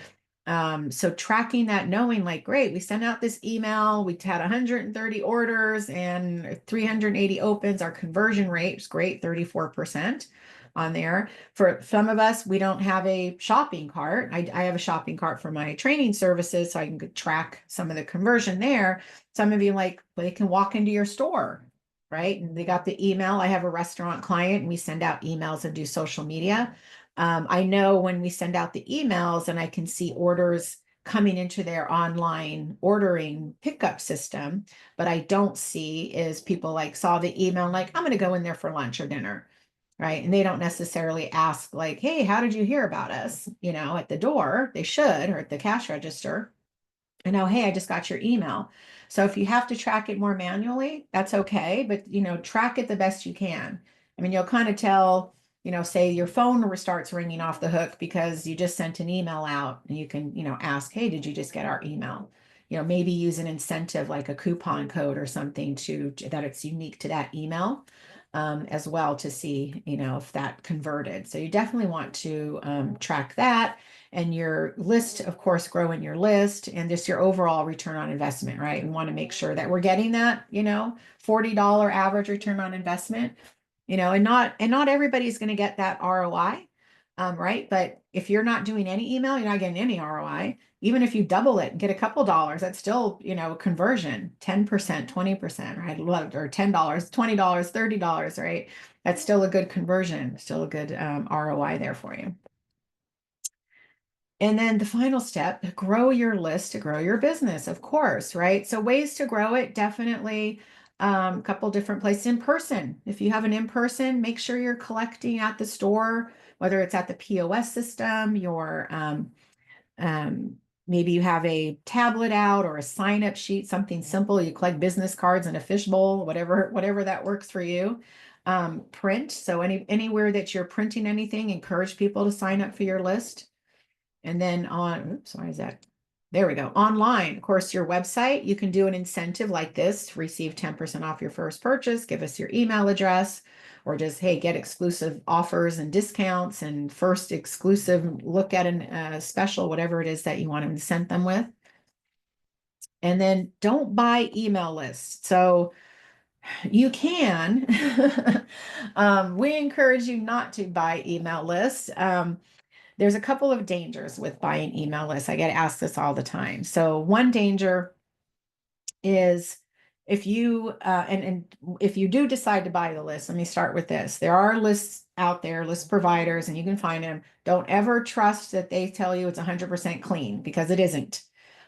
So tracking that, knowing like, great, we sent out this email, we had 130 orders and 380 opens. Our conversion rate is great, 34% on there. For some of us, we don't have a shopping cart. I have a shopping cart for my training services, so I can track some of the conversion there. Some of you like, well, they can walk into your store, right? And they got the email. I have a restaurant client and we send out emails and do social media. I know when we send out the emails and I can see orders coming into their online ordering pickup system, but I don't see is people like saw the email, like, I'm going to go in there for lunch or dinner. Right. And they don't necessarily ask like, hey, how did you hear about us? You know, at the door, they should, or at the cash register. And now, hey, I just got your email. So if you have to track it more manually, that's okay. But, you know, track it the best you can. I mean, you'll kind of tell, you know, say your phone starts ringing off the hook because you just sent an email out and you can, you know, ask, hey, did you just get our email? You know, maybe use an incentive like a coupon code or something to that it's unique to that email. As well to see, you know, if that converted. So you definitely want to track that and your list, of course, grow in your list and just your overall return on investment, right? We want to make sure that we're getting that, you know, $40 average return on investment, you know, and not everybody's going to get that ROI, right? But if you're not doing any email, you're not getting any ROI. Even if you double it and get a couple dollars, that's still, you know, conversion, 10%, 20%, right? Or $10, $20, $30, right? That's still a good conversion, still a good ROI there for you. And then the final step, grow your list to grow your business, of course, right? So ways to grow it, definitely Couple different places in person. If you have an in person, make sure you're collecting at the store, whether it's at the POS system, um, maybe you have a tablet out or a sign up sheet, something simple. You collect business cards in a fishbowl, whatever that works for you. Print. So anywhere that you're printing anything, encourage people to sign up for your list. And then oops, why is that? There we go. Online, of course, your website, you can do an incentive like this to receive 10% off your first purchase. Give us your email address, or just, hey, get exclusive offers and discounts and first exclusive look at a special, whatever it is that you want to incent them with. And then don't buy email lists. So you can, we encourage you not to buy email lists. There's a couple of dangers with buying email lists. I get asked this all the time. So one danger is if you and if you do decide to buy the list, let me start with this. There are lists out there, list providers, and you can find them. Don't ever trust that they tell you it's 100% clean, because it isn't.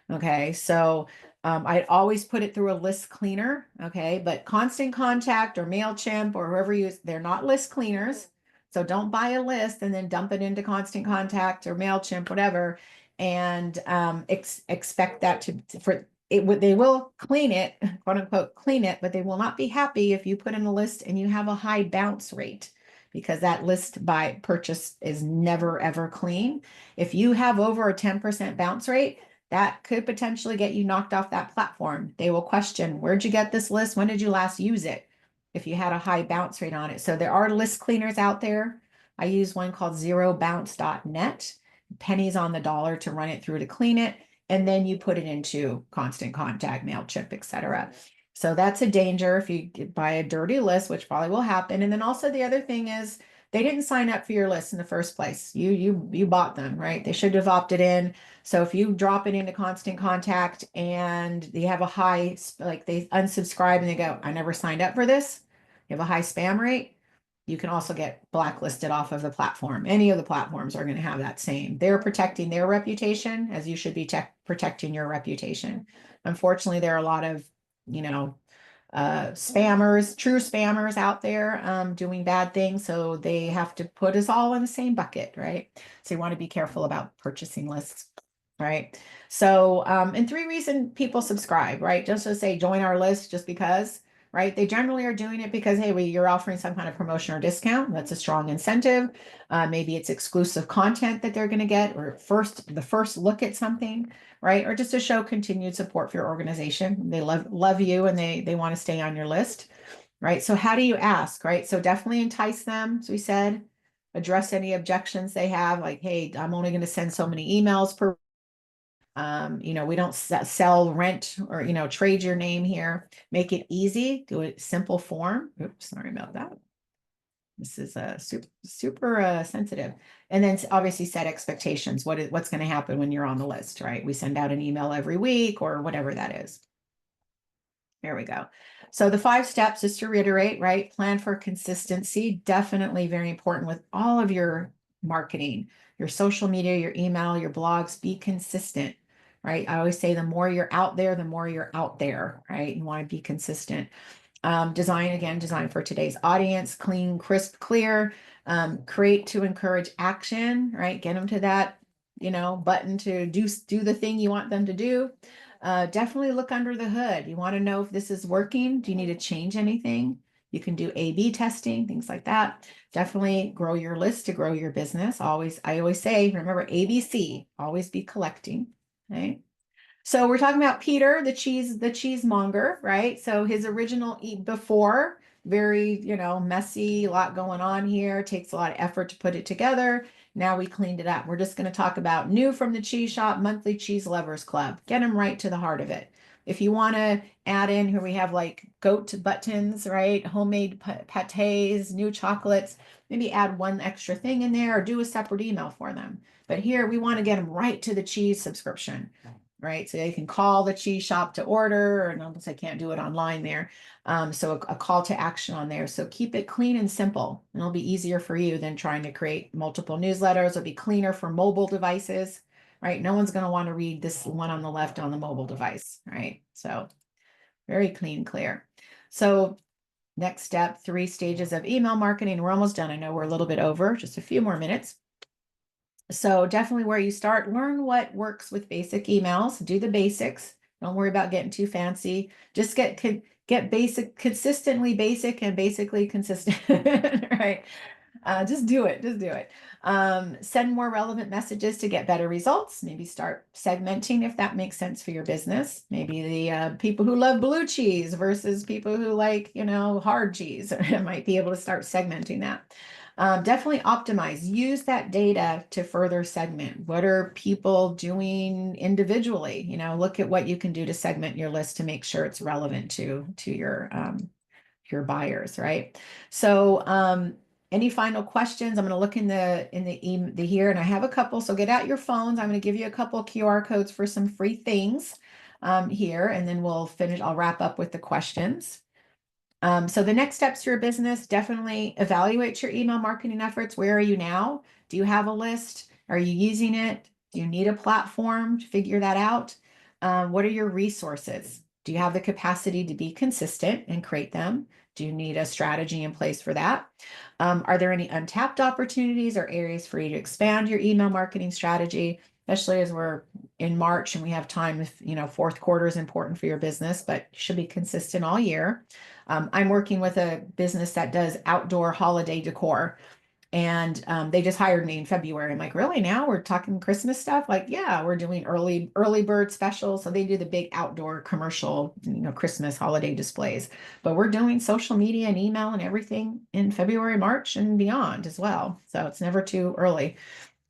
Okay, so I'd always put it through a list cleaner. Okay, but Constant Contact or MailChimp or whoever you use, they're not list cleaners. So don't buy a list and then dump it into Constant Contact or MailChimp, whatever, and expect that they will clean it, quote unquote, clean it, but they will not be happy if you put in a list and you have a high bounce rate, because that list by purchase is never ever clean. If you have over a 10% bounce rate, that could potentially get you knocked off that platform. They will question, where'd you get this list? When did you last use it? If you had a high bounce rate on it. So there are list cleaners out there. I use one called zerobounce.net, pennies on the dollar to run it through to clean it. And then you put it into Constant Contact, MailChimp, etc. So that's a danger if you buy a dirty list, which probably will happen. And then also the other thing is they didn't sign up for your list in the first place. You bought them, right? They should have opted in. So if you drop it into Constant Contact and they have a high, like they unsubscribe and they go, I never signed up for this, you have a high spam rate, you can also get blacklisted off of the platform. Any of the platforms are going to have that same. They're protecting their reputation as you should be protecting your reputation. Unfortunately, there are a lot of, spammers, true spammers out there doing bad things. So they have to put us all in the same bucket, right? So you want to be careful about purchasing lists, right? So, and three reasons people subscribe, right? Just to say, join our list just because, right? They generally are doing it because, hey, you're offering some kind of promotion or discount. That's a strong incentive. Maybe it's exclusive content that they're going to get, or the first look at something, right? Or just to show continued support for your organization. They love you and they want to stay on your list, right? So how do you ask, right? So definitely entice them, as we said, address any objections they have, like, hey, I'm only going to send so many emails per we don't sell, rent, or, trade your name here. Make it easy, do a simple form. Oops, sorry about that. This is super sensitive. And then obviously set expectations. What's going to happen when you're on the list, right? We send out an email every week or whatever that is. There we go. So the 5 steps, just to reiterate, right? Plan for consistency, definitely very important with all of your marketing, your social media, your email, your blogs. Be consistent, right? I always say the more you're out there, the more you're out there, right? You want to be consistent. Design for today's audience, clean, crisp, clear. Create to encourage action, right? Get them to that, button to do the thing you want them to do. Definitely look under the hood. You want to know if this is working. Do you need to change anything? You can do A/B testing, things like that. Definitely grow your list to grow your business. I always say, remember ABC, always be collecting. Okay. So we're talking about Peter, the cheesemonger, right? So his original before, very, messy, a lot going on here, takes a lot of effort to put it together. Now we cleaned it up. We're just going to talk about new from the cheese shop, monthly cheese lovers club. Get them right to the heart of it. If you want to add in here, we have like goat buttons, right? Homemade pâtés, new chocolates, maybe add one extra thing in there or do a separate email for them. But here we want to get them right to the cheese subscription. Right. So they can call the cheese shop to order, and almost I can't do it online there. So a call to action on there. So keep it clean and simple, and it'll be easier for you than trying to create multiple newsletters. It'll be cleaner for mobile devices, right? No one's going to want to read this one on the left on the mobile device, right? So very clean, clear. So next step, 3 stages of email marketing. We're almost done. I know we're a little bit over, just a few more minutes. So definitely where you start, learn what works with basic emails, do the basics. Don't worry about getting too fancy. Just get basic, consistently basic and basically consistent, right? Just do it. Just do it. Send more relevant messages to get better results. Maybe start segmenting if that makes sense for your business. Maybe the people who love blue cheese versus people who like, hard cheese. I might be able to start segmenting that. Definitely optimize. Use that data to further segment. What are people doing individually? Look at what you can do to segment your list to make sure it's relevant to your buyers, right? So, any final questions? I'm going to look in the here, and I have a couple. So get out your phones. I'm going to give you a couple QR codes for some free things here, and then we'll finish. I'll wrap up with the questions. So the next steps to your business, definitely evaluate your email marketing efforts. Where are you now? Do you have a list? Are you using it? Do you need a platform to figure that out? What are your resources? Do you have the capacity to be consistent and create them? Do you need a strategy in place for that? Are there any untapped opportunities or areas for you to expand your email marketing strategy, especially as we're in March and we have time if, fourth quarter is important for your business, but you should be consistent all year. I'm working with a business that does outdoor holiday decor, and they just hired me in February. I'm like, really? Now we're talking Christmas stuff? Like, yeah, we're doing early bird specials. So they do the big outdoor commercial, Christmas holiday displays. But we're doing social media and email and everything in February, March, and beyond as well. So it's never too early.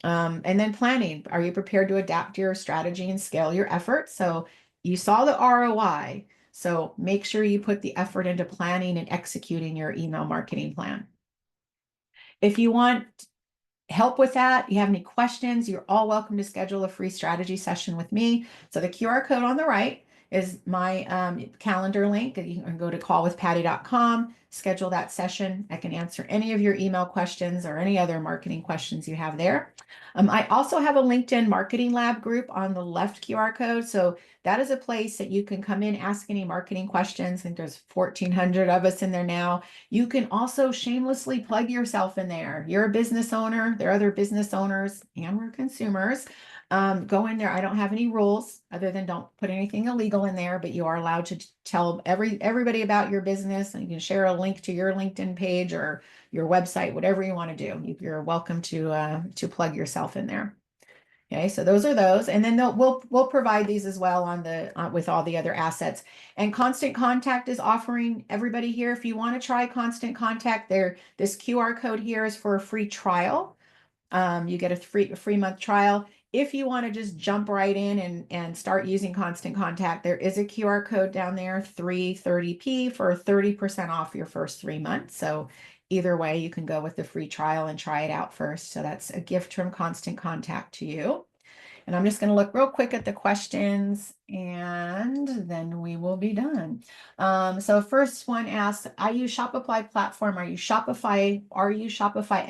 And then planning. Are you prepared to adapt your strategy and scale your efforts? So you saw the ROI. So make sure you put the effort into planning and executing your email marketing plan. If you want help with that, you have any questions, you're all welcome to schedule a free strategy session with me. So the QR code on the right is my calendar link. You can go to callwithpatty.com, schedule that session. I can answer any of your email questions or any other marketing questions you have there. I also have a LinkedIn Marketing Lab group on the left QR code. So that is a place that you can come in, ask any marketing questions. I think there's 1,400 of us in there now. You can also shamelessly plug yourself in there. You're a business owner. There are other business owners and we're consumers. Go in there. I don't have any rules other than don't put anything illegal in there, but you are allowed to tell everybody about your business, and you can share a link to your LinkedIn page or your website, whatever you want to do. You're welcome to plug yourself in there. Okay, so those are those, and then we'll provide these as well on the with all the other assets. And Constant Contact is offering everybody here, if you want to try Constant Contact, this QR code here is for a free trial. You get a free month trial. If you want to just jump right in and start using Constant Contact, there is a QR code down there, 330p for 30% off your first 3 months. So either way, you can go with the free trial and try it out first. So that's a gift from Constant Contact to you. And I'm just going to look real quick at the questions and then we will be done. So first one asks, I use Shopify platform. Are you Shopify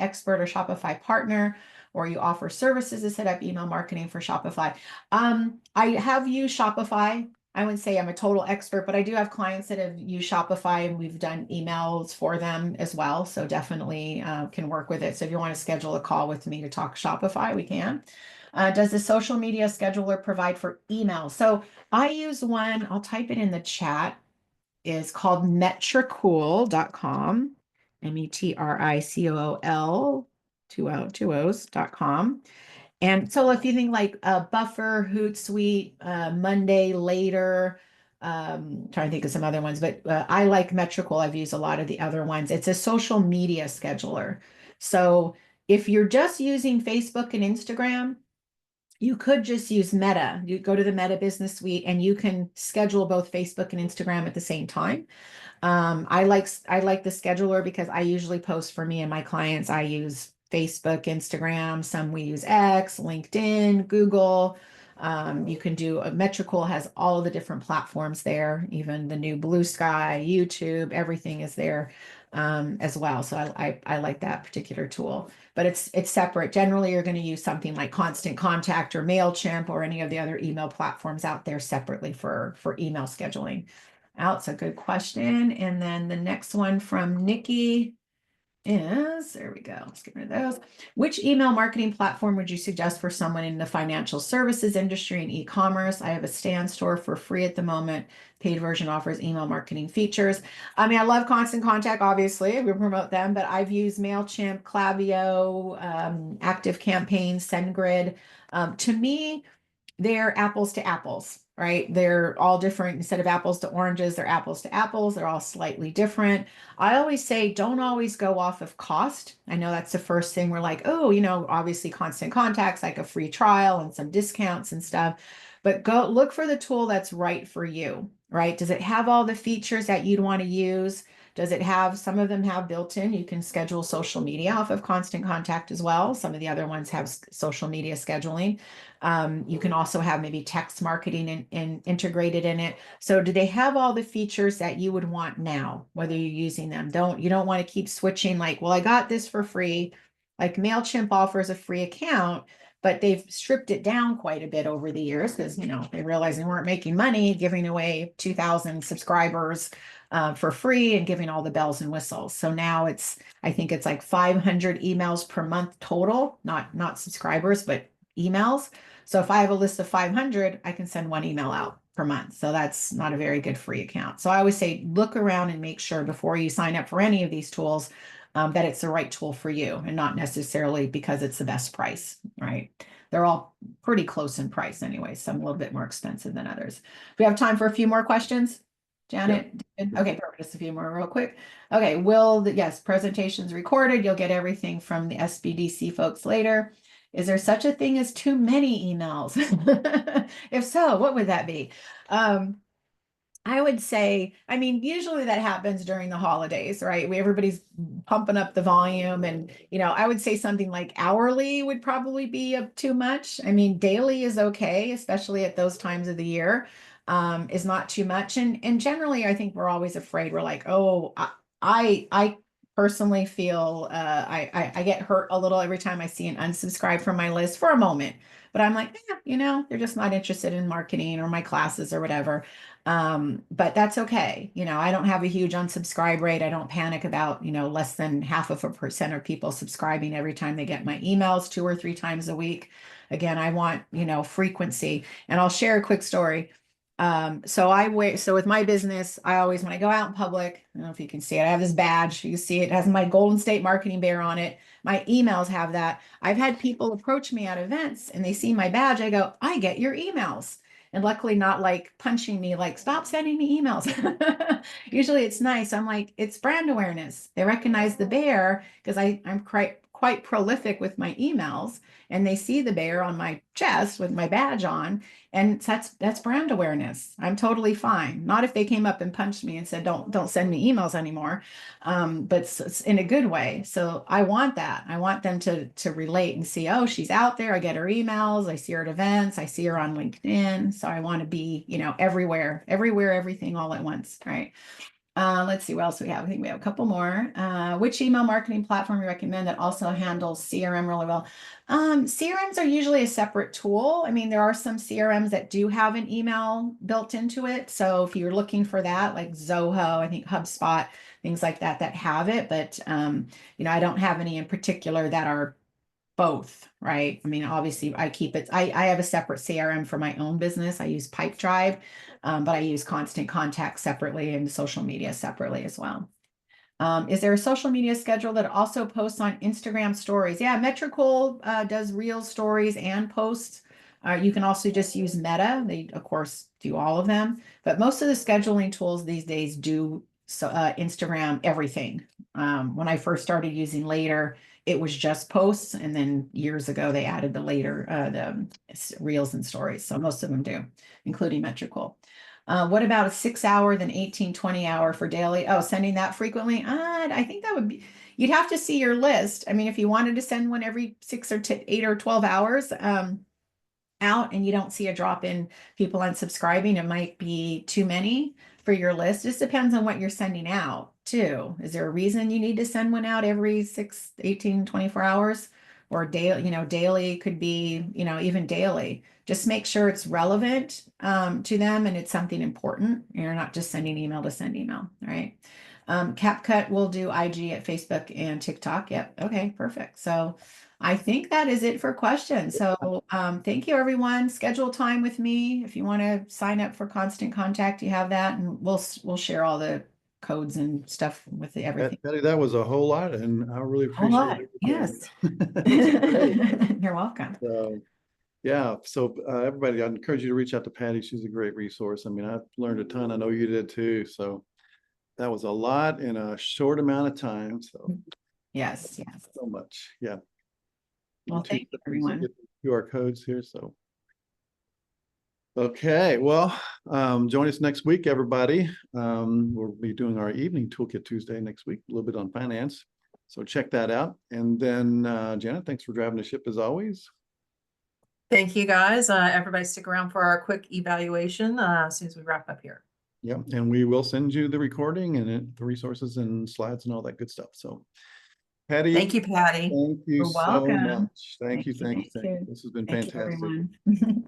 expert or Shopify partner, or you offer services to set up email marketing for Shopify? I have used Shopify. I wouldn't say I'm a total expert, but I do have clients that have used Shopify and we've done emails for them as well. So definitely can work with it. So if you want to schedule a call with me to talk Shopify, we can. Does the social media scheduler provide for email? So I use one, I'll type it in the chat, is called metricool.com, METRICOOL, two O's.com. And so if you think like Buffer, Hootsuite, Monday Later, trying to think of some other ones, but I like Metricool. I've used a lot of the other ones. It's a social media scheduler. So if you're just using Facebook and Instagram, you could just use Meta. You go to the Meta Business Suite and you can schedule both Facebook and Instagram at the same time. I like the scheduler because I usually post for me and my clients. I use Facebook, Instagram, some we use X, LinkedIn, Google. You can do Metricool has all of the different platforms there, even the new Blue Sky, YouTube, everything is there as well. So I like that particular tool, but it's separate. Generally, you're going to use something like Constant Contact or MailChimp or any of the other email platforms out there separately for email scheduling. out? So good question. And then the next one from Nikki is, there we go. Let's get rid of those. Which email marketing platform would you suggest for someone in the financial services industry and e-commerce? I have a Stan Store for free at the moment. Paid version offers email marketing features. I mean, I love Constant Contact, obviously. We promote them, but I've used MailChimp, Klaviyo, Active Campaign, SendGrid. To me, they're apples to apples, right? They're all different. Instead of apples to oranges, they're apples to apples. They're all slightly different. I always say, don't always go off of cost. I know that's the first thing we're like, oh, obviously Constant Contact's like a free trial and some discounts and stuff, but go look for the tool that's right for you, right? Does it have all the features that you'd want to use? Does it have, some of them have built-in, you can schedule social media off of Constant Contact as well. Some of the other ones have social media scheduling. You can also have maybe text marketing and integrated in it. So do they have all the features that you would want now, whether you're using them? You don't want to keep switching like, well, I got this for free. Like MailChimp offers a free account, but they've stripped it down quite a bit over the years because, they realized they weren't making money giving away 2,000 subscribers for free and giving all the bells and whistles. So now I think it's like 500 emails per month total, not subscribers, but emails. So if I have a list of 500, I can send one email out per month. So that's not a very good free account. So I always say, look around and make sure before you sign up for any of these tools that it's the right tool for you and not necessarily because it's the best price, right? They're all pretty close in price anyway. Some a little bit more expensive than others. We have time for a few more questions. Janet? Okay, perfect. Just a few more real quick. Okay, yes, presentations recorded. You'll get everything from the SBDC folks later. Is there such a thing as too many emails? If so, what would that be? I would say, I mean, usually that happens during the holidays, right? Everybody's pumping up the volume and, I would say something like hourly would probably be too much. I mean, daily is okay, especially at those times of the year, is not too much. And generally, I think we're always afraid. We're like, oh, I personally feel I get hurt a little every time I see an unsubscribe from my list for a moment. But I'm like, they're just not interested in marketing or my classes or whatever. But that's okay. I don't have a huge unsubscribe rate. I don't panic about, less than 0.5% of people subscribing every time they get my emails 2 or 3 times a week. Again, I want, frequency. And I'll share a quick story. So with my business, I always, when I go out in public, I don't know if you can see it, I have this badge. You can see it has my Golden State Marketing Bear on it. My emails have that. I've had people approach me at events and they see my badge. I go, I get your emails. And luckily not like punching me, like, stop sending me emails. Usually it's nice. I'm like, it's brand awareness. They recognize the bear because I'm quite prolific with my emails, and they see the bear on my chest with my badge on, and that's brand awareness. I'm totally fine. Not if they came up and punched me and said, don't send me emails anymore, but it's in a good way. So I want that. I want them to relate and see, oh, she's out there. I get her emails. I see her at events. I see her on LinkedIn. So I want to be, everywhere, everything all at once, right? Let's see what else we have. I think we have a couple more. Which email marketing platform you recommend that also handles CRM really well? CRMs are usually a separate tool. I mean, there are some CRMs that do have an email built into it. So if you're looking for that, like Zoho, I think HubSpot, things like that have it. But, I don't have any in particular that are both, right? I mean, obviously I have a separate CRM for my own business. I use Pipedrive, but I use Constant Contact separately and social media separately as well. Is there a social media schedule that also posts on Instagram stories? Yeah, Metricool does reel stories and posts. You can also just use Meta. They, of course, do all of them, but most of the scheduling tools these days do Instagram everything. When I first started using Later, it was just posts, and then years ago they added the the reels and stories. So most of them do, including Metricool. What about a 6-hour, then 18, 20-hour for daily? Oh, sending that frequently? I think that would be, you'd have to see your list. I mean, if you wanted to send one every 6 or 8 or 12 hours out and you don't see a drop in people unsubscribing, it might be too many for your list. Just depends on what you're sending out too. Is there a reason you need to send one out every 6, 18, 24 hours? or daily, daily could be, even daily. Just make sure it's relevant to them and it's something important. You're not just sending email to send email, right? CapCut will do IG at Facebook and TikTok. Yep. Okay, perfect. So I think that is it for questions. So thank you, everyone. Schedule time with me. If you want to sign up for Constant Contact, you have that, and we'll share all the codes and stuff with everything. Patty, that was a whole lot, and I really A appreciate lot. it. Yes. You're welcome. So, yeah, so everybody, I encourage you to reach out to Patty. She's a great resource. I mean, I've learned a ton. I know you did too. So that was a lot in a short amount of time. So Yes, yes. so much. Yeah. Well, Two thank you, seconds to everyone. get the QR codes here. So. Okay, well, join us next week, everybody. We'll be doing our evening toolkit Tuesday next week, a little bit on finance. So check that out. And then Janet, thanks for driving the ship as always. Thank you, guys. Everybody stick around for our quick evaluation as soon as we wrap up here. Yeah, and we will send you the recording and the resources and slides and all that good stuff. So Patty, Thank you, Patty. thank you You're so welcome. much. Thank you. This has been Thank you, fantastic. everyone.